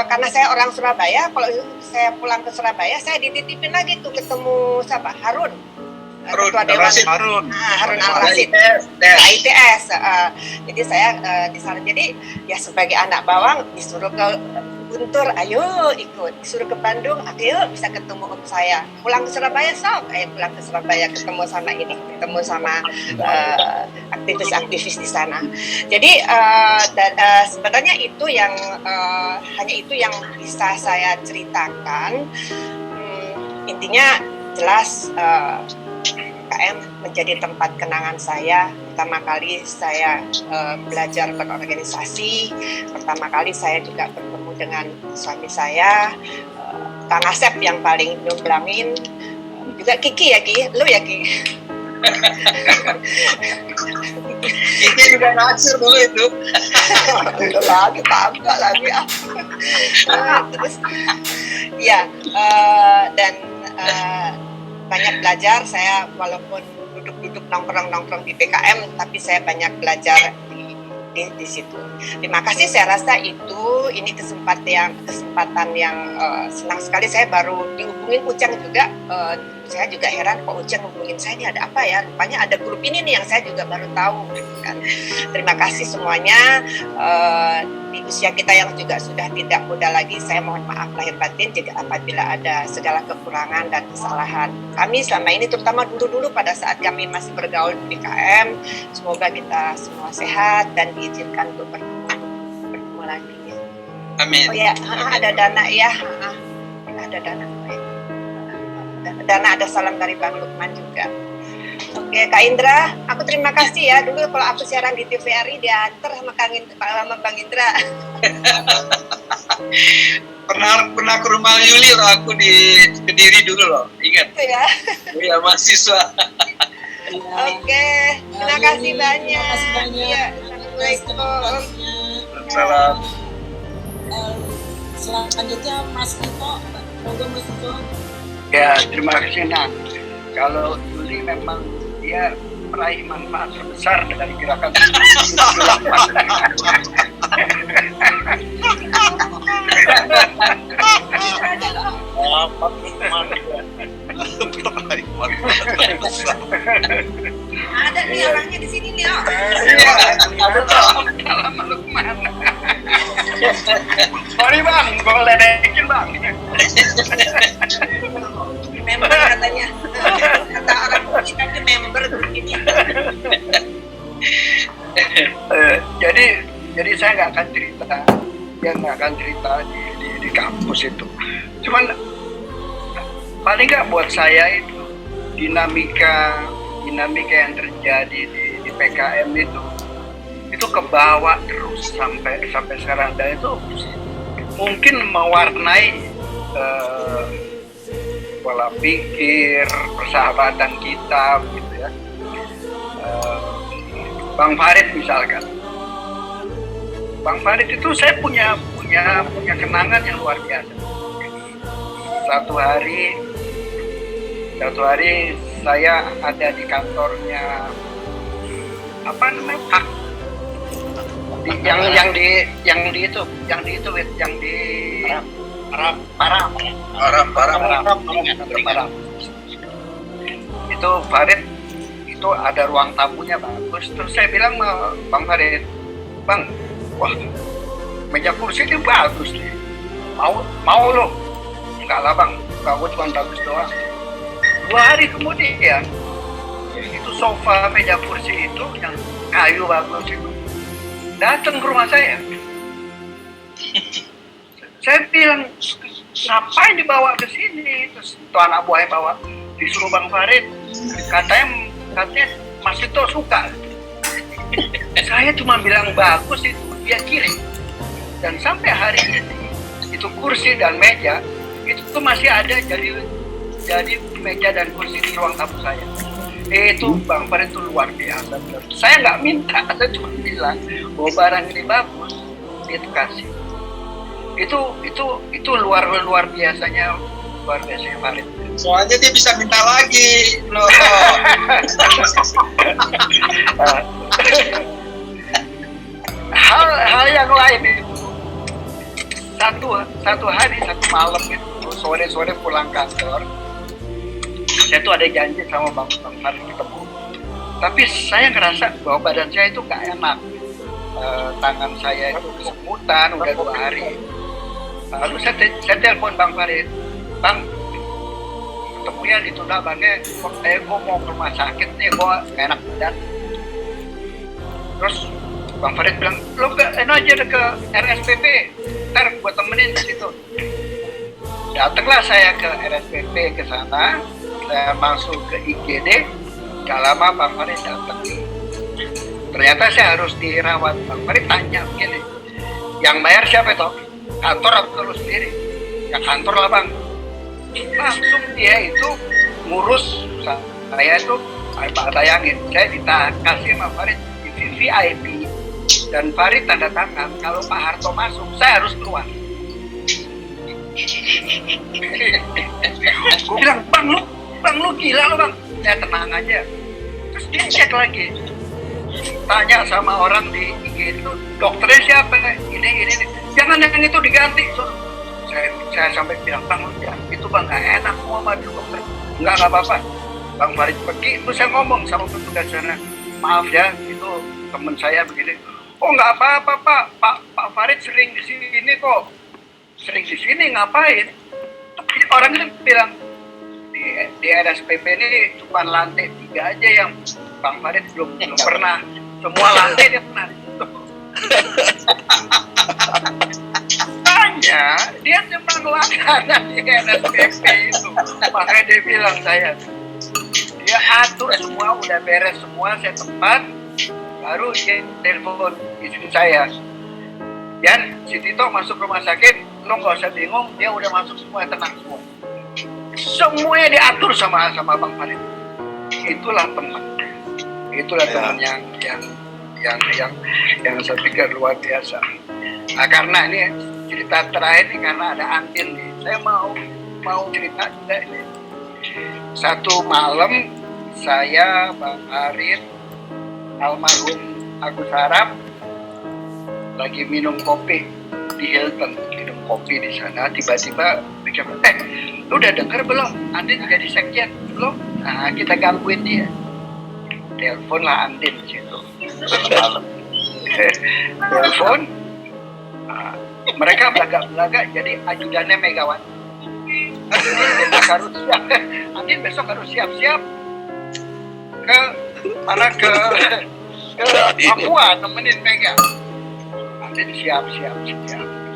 Speaker 8: karena saya orang Surabaya, kalau saya pulang ke Surabaya saya dititipin lagi tuh ketemu siapa? Harun Ketua Dewan Harun Al-Rasyid ITS. Jadi saya di sana, jadi ya sebagai anak bawang disuruh ke Guntur, ayo ikut, disuruh ke Bandung, ayo bisa ketemu om saya, pulang ke Surabaya pulang ke Surabaya ketemu sama aktivis-aktivis di sana. Jadi sebenarnya itu yang hanya itu yang bisa saya ceritakan. Intinya jelas KM menjadi tempat kenangan saya. Pertama kali saya belajar berorganisasi, pertama kali saya juga bertemu dengan suami saya, Kang Asep yang paling nyumblangin, juga Kiki ya Ki, lu ya Ki.
Speaker 7: Kiki juga naksir dulu itu.
Speaker 8: lagi terus ya dan banyak belajar saya, walaupun duduk-duduk nongkrong di PKM, tapi saya banyak belajar di situ. Terima kasih, saya rasa ini kesempatan yang senang sekali. Saya baru dihubungin Ucang juga Saya juga heran kok Ujang ngomongin saya ini ada apa ya, rupanya ada grup ini nih yang saya juga baru tahu gitu kan. Terima kasih semuanya. Di usia kita yang juga sudah tidak muda lagi, saya mohon maaf lahir batin jika apabila ada segala kekurangan dan kesalahan kami selama ini, terutama dulu pada saat kami masih bergaul di PKM. Semoga kita semua sehat dan diizinkan untuk bertemu lagi.
Speaker 7: Amin.
Speaker 8: Oh ya, ada Dana ya, ada Dana. Dana ada salam dari Bang Lukman juga. Oke, Kak Indra, aku terima kasih ya. Dulu kalau aku siaran di TVRI diantar sama Bang Indra.
Speaker 7: pernah ke rumah Yuli loh, aku di Kediri dulu loh, ingat?
Speaker 8: Iya.
Speaker 7: Iya, mahasiswa.
Speaker 8: Oke, terima kasih banyak.
Speaker 1: Terima kasih banyak.
Speaker 8: Iya, Assalamualaikum.
Speaker 7: Salam.
Speaker 1: Selanjutnya Mas Nito, monggo Mas Nito.
Speaker 9: Ya, terima kasih Nak. Kalau Yuli memang dia meraih manfaat terbesar dari gerakan
Speaker 8: Ada nih orangnya di sini nih.
Speaker 9: Sorry Bang, gue ledekin Bang.
Speaker 8: Member katanya. Kata orang kita itu member begini.
Speaker 9: Jadi saya nggak akan cerita di kampus itu. Cuman paling nggak buat saya itu dinamika yang terjadi di PKM itu kebawa terus sampai sekarang, dan itu mungkin mewarnai pola pikir persahabatan kita gitu ya. Bang Farid misalkan, Bang Farid itu saya punya kenangan yang luar biasa. Satu hari saya ada di kantornya apa namanya Pak, yang di Param. Itu Farid itu ada ruang tamunya bagus. Terus saya bilang sama Bang Farid, Bang, wah meja kursi ini bagus nih. Mau lo? Enggak lah Bang, gue cuma bagus doang. 2 hari kemudian itu sofa meja kursi itu yang kayu bagus itu datang ke rumah saya. Saya bilang, ngapain dibawa ke sini? Terus itu anak buahnya bawa, disuruh Bang Farid. Katanya Mas Tito suka. Saya cuma bilang bagus, itu dia kirim. Dan sampai hari ini itu kursi dan meja itu tuh masih ada jadi meja dan kursi di ruang tamu saya. Itu Bang Farid itu luar biasa. Saya nggak minta, saya cuma bilang bahwa barang ini bagus, dia tuh kasih. Itu luar biasanya Farid.
Speaker 7: Soalnya dia bisa minta lagi loh.
Speaker 9: hal yang lain itu satu hari satu malam itu sore pulang kantor, saya tuh ada janji sama Bang Farid ketemu, tapi saya ngerasa bahwa badan saya itu gak enak, tangan saya itu kesemutan udah 2 hari. Lalu saya telepon Bang Farid, Bang, ketemunya ditunda Bangnya, gue mau ke rumah sakit nih, gue gak enak badan. Terus Bang Farid bilang, lo aja ke RSPP, ntar gue temenin di situ. Datanglah saya ke RSPP ke sana, saya masuk ke IGD, gak lama Bang Farid datang. Ternyata saya harus dirawat. Bang Farid tanya begini, yang bayar siapa itu? Kantor atau lu sendiri? Ya kantor lah Bang. Langsung dia itu ngurus saya itu, bayangin, saya dikasih sama Farid di VIP. Dan Farid tanda tangan, kalau Pak Harto masuk, saya harus keluar. Gue bilang, Bang lu gila lo Bang. Ya tenang aja. Terus dia cek lagi, tanya sama orang di IG itu, dokternya siapa? Ini. Jangan yang itu diganti. Saya sampai bilang, Bang, ya, itu Bang gak enak mau sama dokter. Enggak apa-apa. Bang Farid pergi, terus saya ngomong sama petugas sana, maaf ya, itu teman saya begini. Oh nggak apa-apa Pak Farid sering di sini kok. Sering di sini ngapain? Tapi orang itu bilang di RSPP ini cuma lantai 3 aja yang Bang Farid belum pernah. Semua lantai dia pernah di situ. Tanya, dia cuma ngelakana di RSPP itu. Makanya dia bilang dia atur semua, udah beres semua, saya tempat, baru dia telepon istri saya. Dan si Tito masuk rumah sakit, lo nggak usah bingung, dia udah masuk semua, tenang semua. Semuanya diatur sama Bang Farid. Itulah teman yang saya pikir luar biasa. Nah, karena ini cerita terakhir ini karena ada Andin nih, saya mau cerita juga ini. Satu malam saya, Bang Farid, almarhum Agus Harap lagi minum kopi di Hilton, minum kopi di sana, tiba-tiba pikir, lu udah dengar belum? Andin jadi sekjen belum? Nah, kita gangguin dia. Telepon lah Andin di situ. Malam. Telepon. Nah, mereka belaga-belaga jadi ajudannya Megawati. Andin besok harus siap-siap ke Papua nemenin Mega. Andin siap.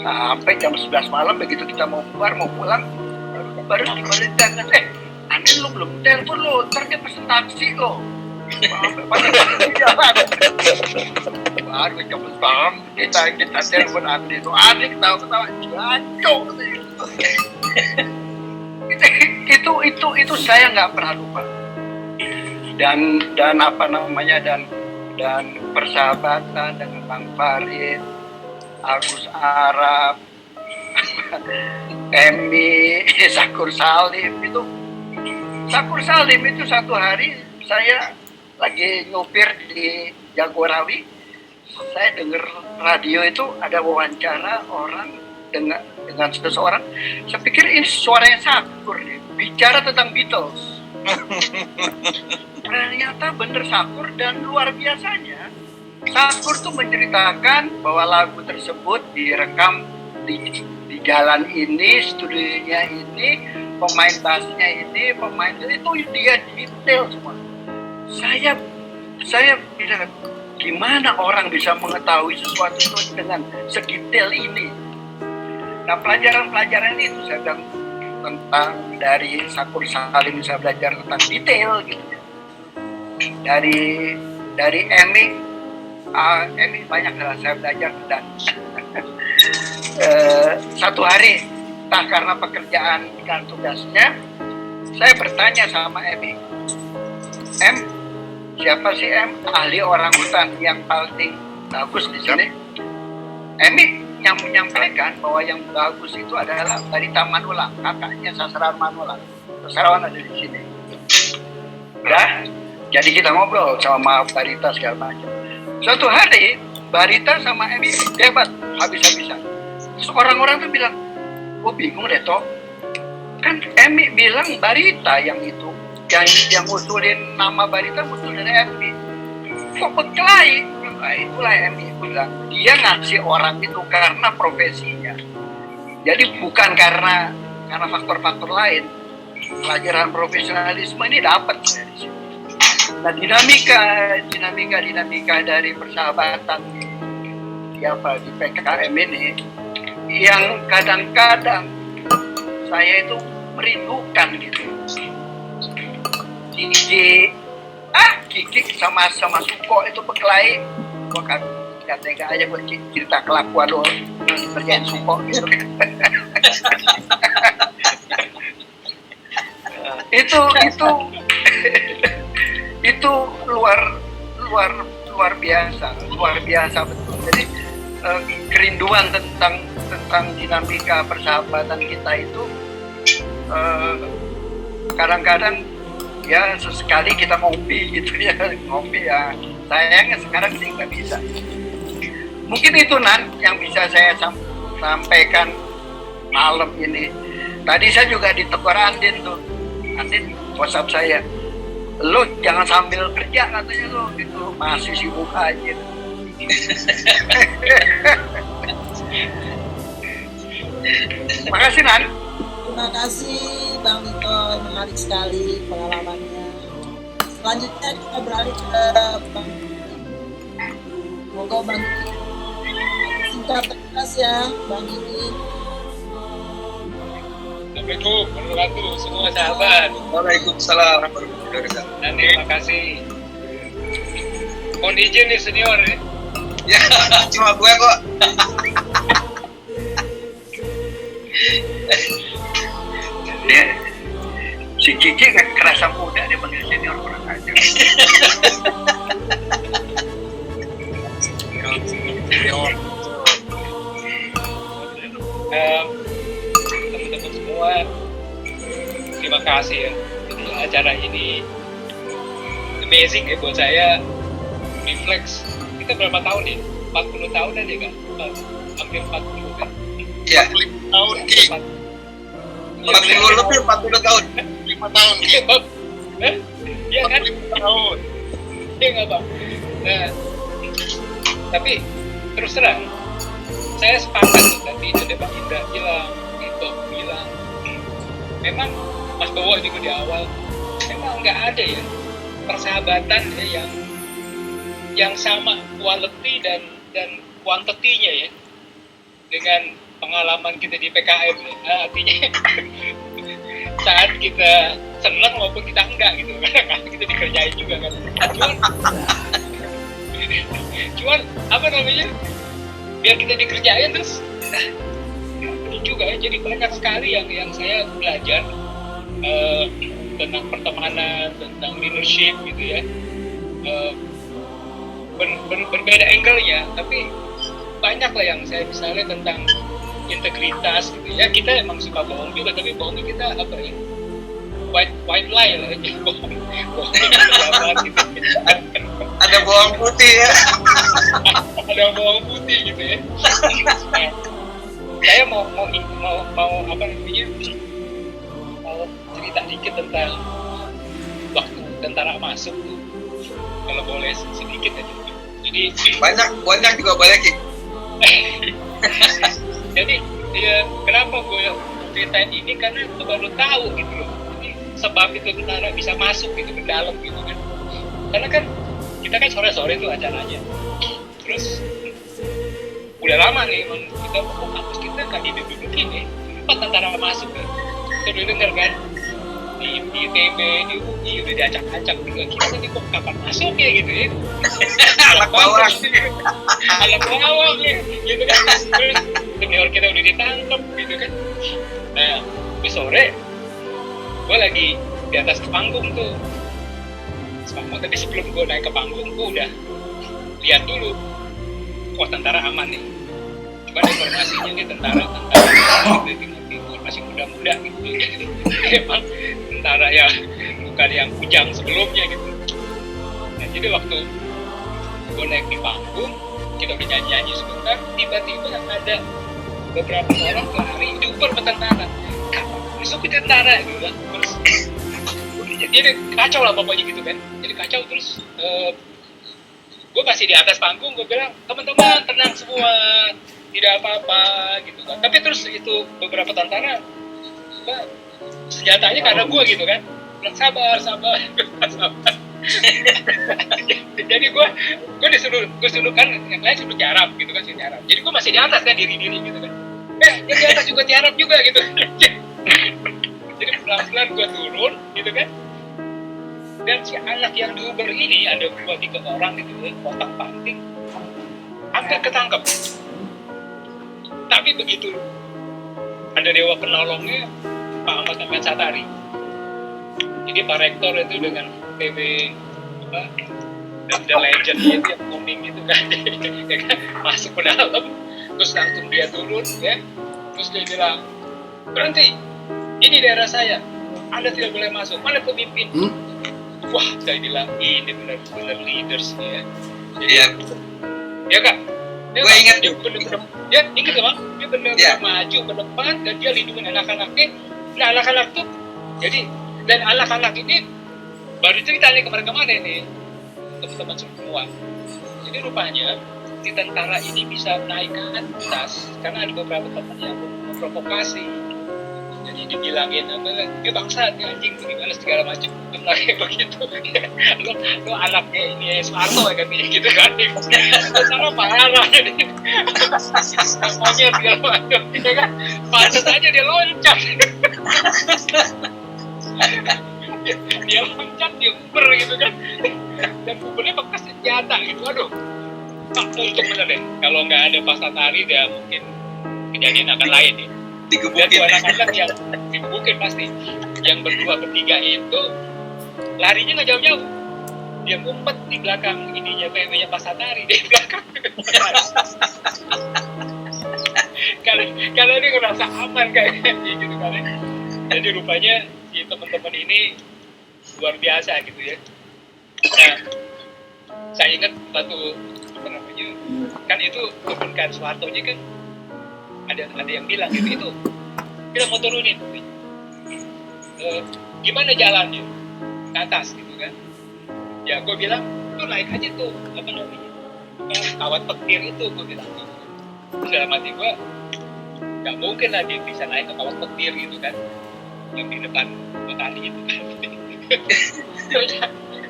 Speaker 9: Sampai jam 11 malam begitu kita mau pulang, baru diberitakan, Andin lu belum telepon lo, ntar dia pesen taksi lo. Baru jam 11 kita telepon Andin, Andin ketawa-ketawa, jancok. Itu saya nggak pernah lupa. Dan apa namanya dan persahabatan dengan Bang Farid, Agus Arab, Emi, Sakur Salim itu satu hari saya lagi nyupir di Jagorawi, saya dengar radio itu ada wawancara orang dengan seseorang. Saya pikir ini suaranya Sakur nih, bicara tentang Beatles. Ternyata bener Sakur, dan luar biasanya Sakur tuh menceritakan bahwa lagu tersebut direkam di jalan ini, studionya ini, pemain bassnya ini, pemain itu dia detail semua. Saya bilang, gimana orang bisa mengetahui sesuatu itu dengan sedetail ini? Nah, pelajaran-pelajaran itu saya bilang tentang dari Sakur Salim saya belajar tentang detail gitu. Dari Emi banyak lah saya belajar. Dan satu hari entah karena pekerjaan dan tugasnya, saya bertanya sama Emi, siapa sih ahli orang hutan yang paling bagus di sini? Emi menyampaikan bahwa yang bagus itu adalah Barita Manula, kakaknya Sasaran Manula. Sasaran ada di sini. Udah, jadi kita ngobrol sama Barita segala macam. Suatu hari Barita sama Emi debat habis-habisan. Terus orang-orang tuh bilang, gue bingung deh toh, kan Emi bilang Barita yang itu, yang usulin nama Barita usul dari Emi. Kok berkelahi? Itulah Emi bilang, dia ngasih orang itu karena profesinya. Jadi bukan karena faktor-faktor lain. Pelajaran profesionalisme ini dapat dari sini. Nah, dinamika dari persahabatan di PKM ini yang kadang-kadang saya itu merindukan gitu. Kiki sama Suko itu berkelahi, gua gak tega aja buat cerita kelakuan lo kerjaan Suko gitu. itu luar biasa betul. Jadi kerinduan tentang dinamika persahabatan kita itu kadang-kadang ya sesekali kita ngopi gitu ya, sayangnya sekarang sih nggak bisa. Mungkin itu yang bisa saya sampaikan malam ini. Tadi saya juga ditegur Andin tuh, Andin WhatsApp saya, lo jangan sambil kerja katanya lo gitu, masih sibuk aja. Makasih Nan.
Speaker 1: Terima kasih Bang Vito, menarik sekali pengalamannya. Selanjutnya kita beralih ke Bang. Moga Bang singkat tegas ya Bang Gigi.
Speaker 10: Assalamualaikum warahmatullahi semua sahabat.
Speaker 7: Waalaikumsalam warahmatullahi wabarakatuh.
Speaker 10: Dan terima kasih. Mohon izin nih senior ya.
Speaker 7: Ya, cuma gue kok.
Speaker 9: Si Cici kan kerasa muda, dia panggil senior kurang aja.
Speaker 10: Teman-teman semua, terima kasih ya. Jadi acara ini amazing ya buat saya. Reflex, kita berapa tahun nih? 40 tahun aja kan? Hampir 40 kan?
Speaker 7: Iya.
Speaker 4: Tahun Ki.
Speaker 7: 40 lebih 40 tahun.
Speaker 4: 5 tahun Ki.
Speaker 10: Iya kan?
Speaker 4: 5 tahun.
Speaker 10: Iya nggak Bang? Nah, tapi terus terang, saya sepakat tadi ada Bang Indra bilang, Vito bilang, memang Mas Bowo juga di awal, memang nggak ada ya persahabatan ya yang sama quality dan quantity-nya ya dengan pengalaman kita di PKM. Nah, artinya saat kita senang maupun kita enggak gitu karena kita dikerjain juga kan. Cuman apa namanya, biar kita dikerjain terus ini juga ya, jadi banyak sekali yang saya belajar tentang pertemanan, tentang leadership gitu ya. Berbeda angle-nya, tapi banyak lah yang saya misalnya tentang integritas gitu ya. Kita emang suka bohong juga, tapi bohongnya kita apa ya, white lie lah, bohong gitu.
Speaker 7: Ada bawang putih ya.
Speaker 10: Ada bawang putih gitu ya. Nah, saya mau apa namanya, mau cerita dikit tentang waktu tentara masuk tuh, kalau boleh sedikit aja. Jadi
Speaker 7: banyak juga boleh Ki.
Speaker 10: Jadi ya, kenapa gue ceritain ini, karena gue baru tahu gitu loh. Jadi sebab itu tentara bisa masuk gitu ke dalam gitu kan. Karena kan kita kan sore-sore tuh acaranya. Terus udah lama nih kita mau kampus kita kan didudukin ya. 4 tentara masuk nih. Kita udah denger kan di ITB, di UI udah diacak-acak juga. Kita tadi kok kapan masuk ya gitu ya.
Speaker 7: Anak bawah.
Speaker 10: Anak bawah gitu kan. Terus senior kita udah ditangkap gitu kan. Nah, di sore gue lagi di atas panggung tuh. Tapi sebelum gue naik ke panggung, gue udah lihat dulu, wah tentara aman nih. Cuma informasinya nih tentara timur masih muda-muda gitu. Emang tentara ya bukan yang kujang sebelumnya gitu. Nah, jadi waktu gue naik di panggung, kita udah nyanyi-nyanyi sebentar, tiba-tiba ada beberapa orang lari jumper ke tentara. Masuk ke tentara gitu kan. Terus jadi kacau lah pokoknya gitu kan. Jadi kacau terus gue masih di atas panggung, gue bilang teman-teman tenang semua, tidak apa-apa gitu kan. Tapi terus itu beberapa tentara senjatanya karena gue gitu kan, bilang sabar jadi gue disuruh kan, yang lain suruh tiarap gitu kan, tiarap. Jadi gue masih di atas kan, diri gitu kan, dia di atas juga tiarap juga gitu. Jadi pelan-pelan gue turun gitu kan. Dan si anak yang di Uber ini ada 2-3 orang gitu, kotak panting, hampir ketangkep. Tapi begitu ada dewa penolongnya, Pak Ahmad Ahmed Satari. Jadi Pak Rektor itu dengan PB apa, The Legend itu yang kuning itu kan, ya kan, masuk ke dalam, terus langsung dia turun ya, terus dia bilang berhenti, ini daerah saya, Anda tidak boleh masuk, mana pemimpin? Wah, saya bilang ini benar-benar leaders ya. Jadi ya kan, gue ingat dia benar-benar, dia ingat Bang, dia benar-benar maju ke depan dan dia lindungi anak-anaknya. Nah anak-anak tuh, jadi Dan anak-anak ini baru cerita nih kemarin-kemarin nih teman-teman semua. Jadi rupanya si tentara ini bisa naik ke atas karena ada beberapa teman yang memprovokasi. Jadi dibilangin apa, bangsa, anjing, gimana segala macam, kayak begitu. Lu anaknya ini Soeharto kan gitu kan. Tentara marah jadi monyet segala macam, ya kan. Pantas aja dia loncat. Dia loncat, dia uber gitu kan. Dan ubernya bekas senjata gitu, aduh. Untuk bener deh, kalau nggak ada Pasatari dia mungkin kejadian akan lain nih. Dan anak-anak yang digebukin pasti, yang berdua bertiga itu larinya nggak jauh-jauh, dia ngumpet di belakang ininya BMW-nya Pasatari di belakang. Kalian ini ngerasa aman kayaknya gitu kan. Jadi rupanya si teman-teman ini luar biasa gitu ya. Nah, saya ingat satu apa namanya, kan itu kebunkan Soeharto-nya kan ada yang bilang gitu, itu kita mau turunin, gimana jalannya ke atas gitu kan. Ya gue bilang tuh naik aja tuh apa namanya kawat petir itu, gue bilang gitu. Dalam hati gue nggak mungkin lah dia bisa naik ke kawat petir gitu kan yang di depan petani itu kan.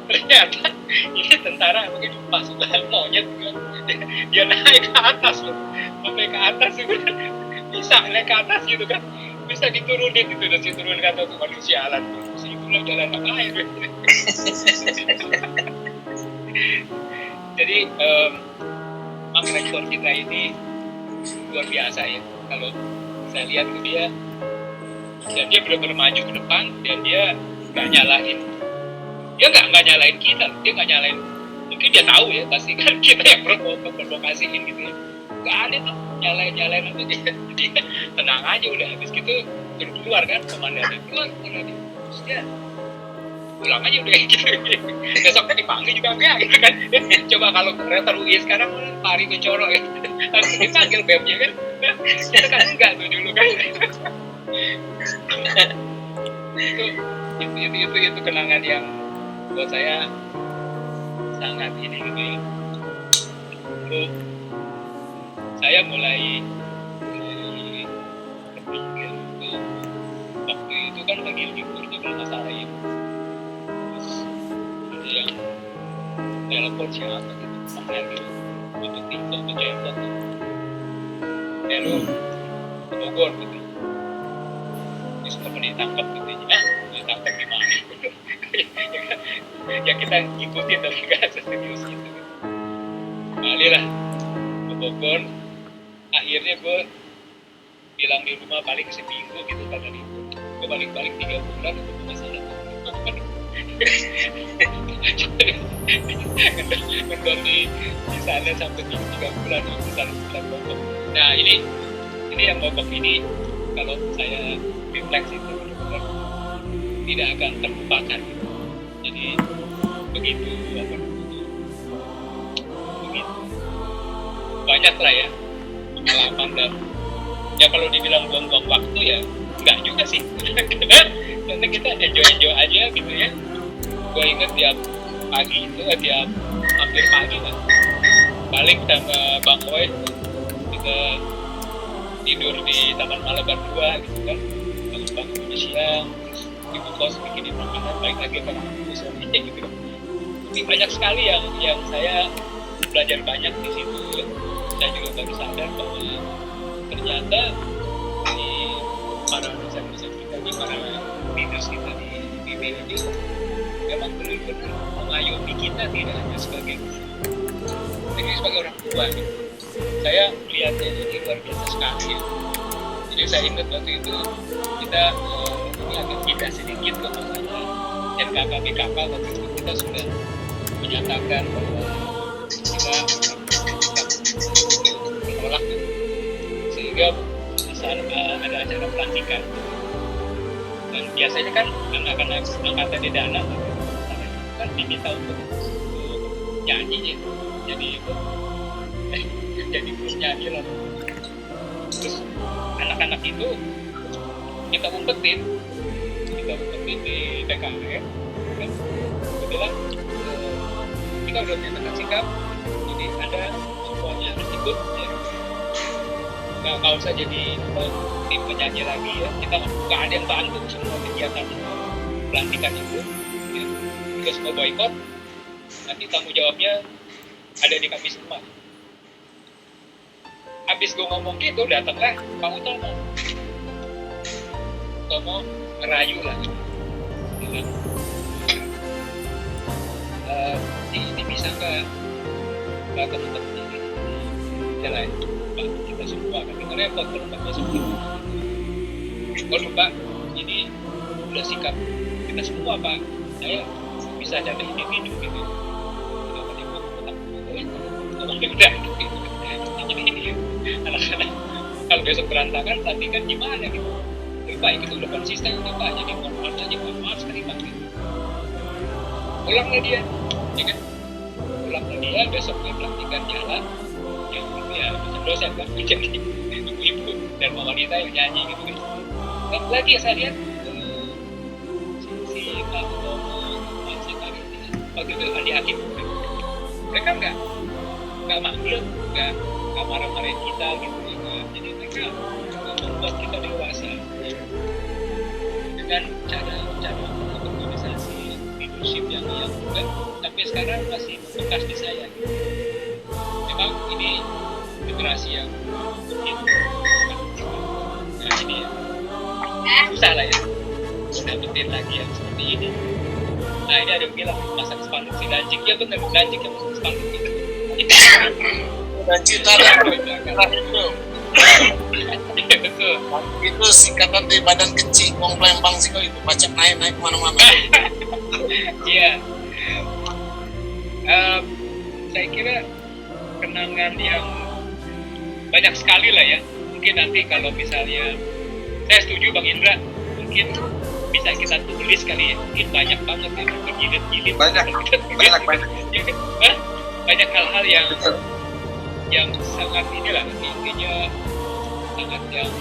Speaker 10: Ternyata ini tentara mungkin pasukan monyet kan. Dia naik ke atas loh, sampai ke atas itu bisa naik ke atas gitu kan, bisa diturunin gitu, dan diturunkan ke atas manusialan gitu. Itulah jalan apa air. Jadi Mang Rektor kita ini luar biasa ya. Kalau saya lihat ke dia, dan dia benar-benar maju ke depan, dan dia nggak nyalahin. Dia nggak nyalain kita, dia nggak nyalain. Mungkin dia tahu ya, pasti kan kita yang provokasiin gitu ya. Nggak ada tuh nyalain apa, dia tenang aja udah. Habis gitu keluar kan komandannya, keluar terus dia pulang aja udah gitu. Besok dipanggil juga enggak gitu kan. Coba kalau Rektor UI sekarang Pari Kencoro ya, langsung dipanggil BEM-nya kan. Kita kan enggak tuh dulu kan. Itu kenangan yang buat saya sangat ini gitu ya. Lalu saya mulai berpikir itu waktu itu kan lagi libur tuh kalau nggak salah ya. Terus ada yang telepon siapa gitu, makanya gitu untuk TikTok tuh cewek tuh. Lu ke Bogor gitu. Ini sudah ditangkap gitu ya. Ditangkap di mana? Ya kita ngikutin tapi gak serius gitu. Balik lah ke Bogor. Akhirnya gue bilang di rumah paling seminggu gitu karena libur. Gue balik-balik 3 bulan untuk masalah ngendor di sana sampai 3 bulan di sana Bogor. Nah ini yang Bogor ini kalau saya refleksi itu benar-benar tidak akan terlupakan gitu. Jadi begitu banyak lah ya pengalaman, dan ya kalau dibilang buang-buang waktu ya enggak juga sih. Karena kita enjoy aja gitu ya. Gue inget tiap pagi itu, tiap hampir pagi lah balik sama Bang Oe, kita tidur di Taman Malabar 2 gitu kan, bangun siang, terus di kos bikinin makanan, balik lagi ke sore gitu. Ini banyak sekali yang saya belajar banyak di situ ya. Saya juga baru sadar bahwa ternyata di para dosen-dosen kita, di para leaders kita di BIM ini memang benar-benar mengayomi kita tidak hanya sebagai guru, tapi sebagai orang tua gitu. Saya melihatnya ini luar biasa sekali ya. Jadi saya ingat waktu itu kita ini agak pindah sedikit ke masalah NKK BKK. Waktu itu kita sudah menyatakan bahwa kita menolak gitu. Sehingga saat ada acara pelantikan, dan biasanya kan anak-anak angkatan di dana kan diminta untuk nyanyi ya, jadi grup nyanyi lah. Terus anak-anak itu kita umpetin penting di PKM kan gue bilang kita udah menyatakan sikap, jadi ada semuanya harus ikut ya. Nggak usah jadi tim penyanyi lagi ya, kita nggak ada yang bantu semua kegiatan pelantikan itu ya. Kita semua boykot, nanti tanggung jawabnya ada di kami semua. Habis gue ngomong gitu, datanglah Pak Utomo ngerayu lah gitu. Ini bisa nggak teman-teman ini jalan Pak, kita semua kan kita repot kalau Pak masuk gitu. Kalau Pak ini udah sikap kita semua Pak, saya bisa jaga individu gitu. Kenapa dia mau ngomong dia udah gitu. Jadi ini anak-anak kalau besok berantakan nanti kan gimana gitu. Tapi Pak itu udah konsisten nih Pak, jadi mohon maaf sekali Pak gitu. Pulanglah dia, ya kan? Pulanglah dia, besoknya pelantikan jalan yang ya dosen kan, jadi ibu-ibu dan wanita yang nyanyi gitu kan. Dan lagi saya lihat si Pak Utomo, Pak Sekariti, waktu itu Andi Hakim, mereka nggak manggil, nggak marah-marahin kita gitu ya. Jadi mereka membuat kita dewasa dengan cara berorganisasi, leadership yang bukan, tapi sekarang masih bekas di saya. Memang ini generasi yang begitu, nah ini susah lah ya, dapetin lagi yang seperti ini. Nah ini ada yang bilang masang spanduk si Danjik, ya benar Danjik yang masang spanduk itu.
Speaker 4: Dan cita dan itu.
Speaker 10: Betul.
Speaker 4: Itu singkatan dari badan kecil, wong Palembang sih itu pacak naik mana-mana.
Speaker 10: Iya. Saya kira kenangan yang banyak sekali lah ya. Mungkin nanti kalau misalnya saya setuju Bang Indra, mungkin bisa kita tulis kali ya. Mungkin banyak banget ya, berjilid-jilid. Banyak. Banyak hal-hal yang sangat inilah intinya sangat yang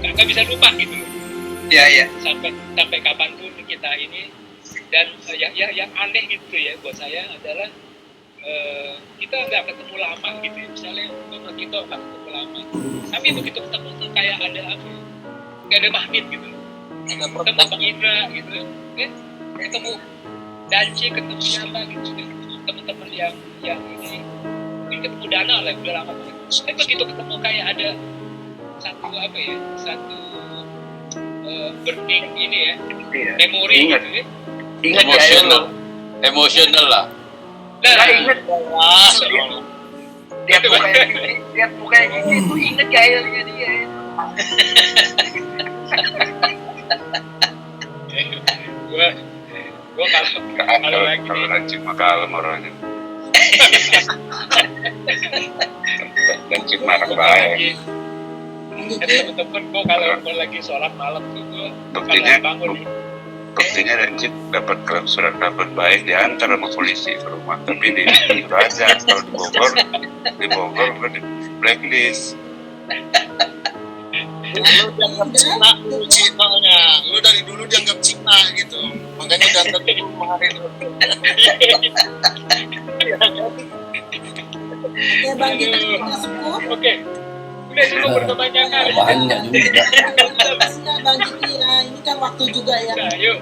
Speaker 10: nggak bisa lupa gitu.
Speaker 7: Iya.
Speaker 10: Sampai kapanpun kita ini. Dan yang aneh gitu ya buat saya adalah kita nggak ketemu lama gitu ya. Misalnya sama kita nggak ketemu lama, tapi begitu ketemu tuh kayak ada apa ya, kayak ada magnet gitu. Ketemu Bang Indra gitu ketemu Danci, ketemu siapa gitu, teman-teman yang ini mungkin ketemu Dana lah udah lama banget. Tapi begitu ketemu kayak ada satu apa ya, satu burning ini ya, memori gitu ya.
Speaker 3: Ingat emosional lah.
Speaker 10: Nah,
Speaker 7: ingat lihat mukanya gini tuh inget gayanya dia.
Speaker 10: Gua kalau
Speaker 3: Danjik mah kalem orangnya. Danjik marah baik.
Speaker 10: Temen-temen gua kalau lagi sholat malam tuh gua bangun.
Speaker 3: Buktinya Danjik dapat surat kabar baik diantar sama polisi ke rumah, tapi di Raja kalau di Bogor udah di blacklist.
Speaker 4: Lu dianggap Cina, lu dari dulu dianggap Cina gitu, makanya datang dulu kemarin.
Speaker 1: Ya Bang, kita masuk.
Speaker 10: Oke. Udah dulu berkebanyakan.
Speaker 5: Banyak juga.
Speaker 1: Terima kasih ya Bang Giti ya. Ini kan waktu juga ya.
Speaker 10: Nah, yuk.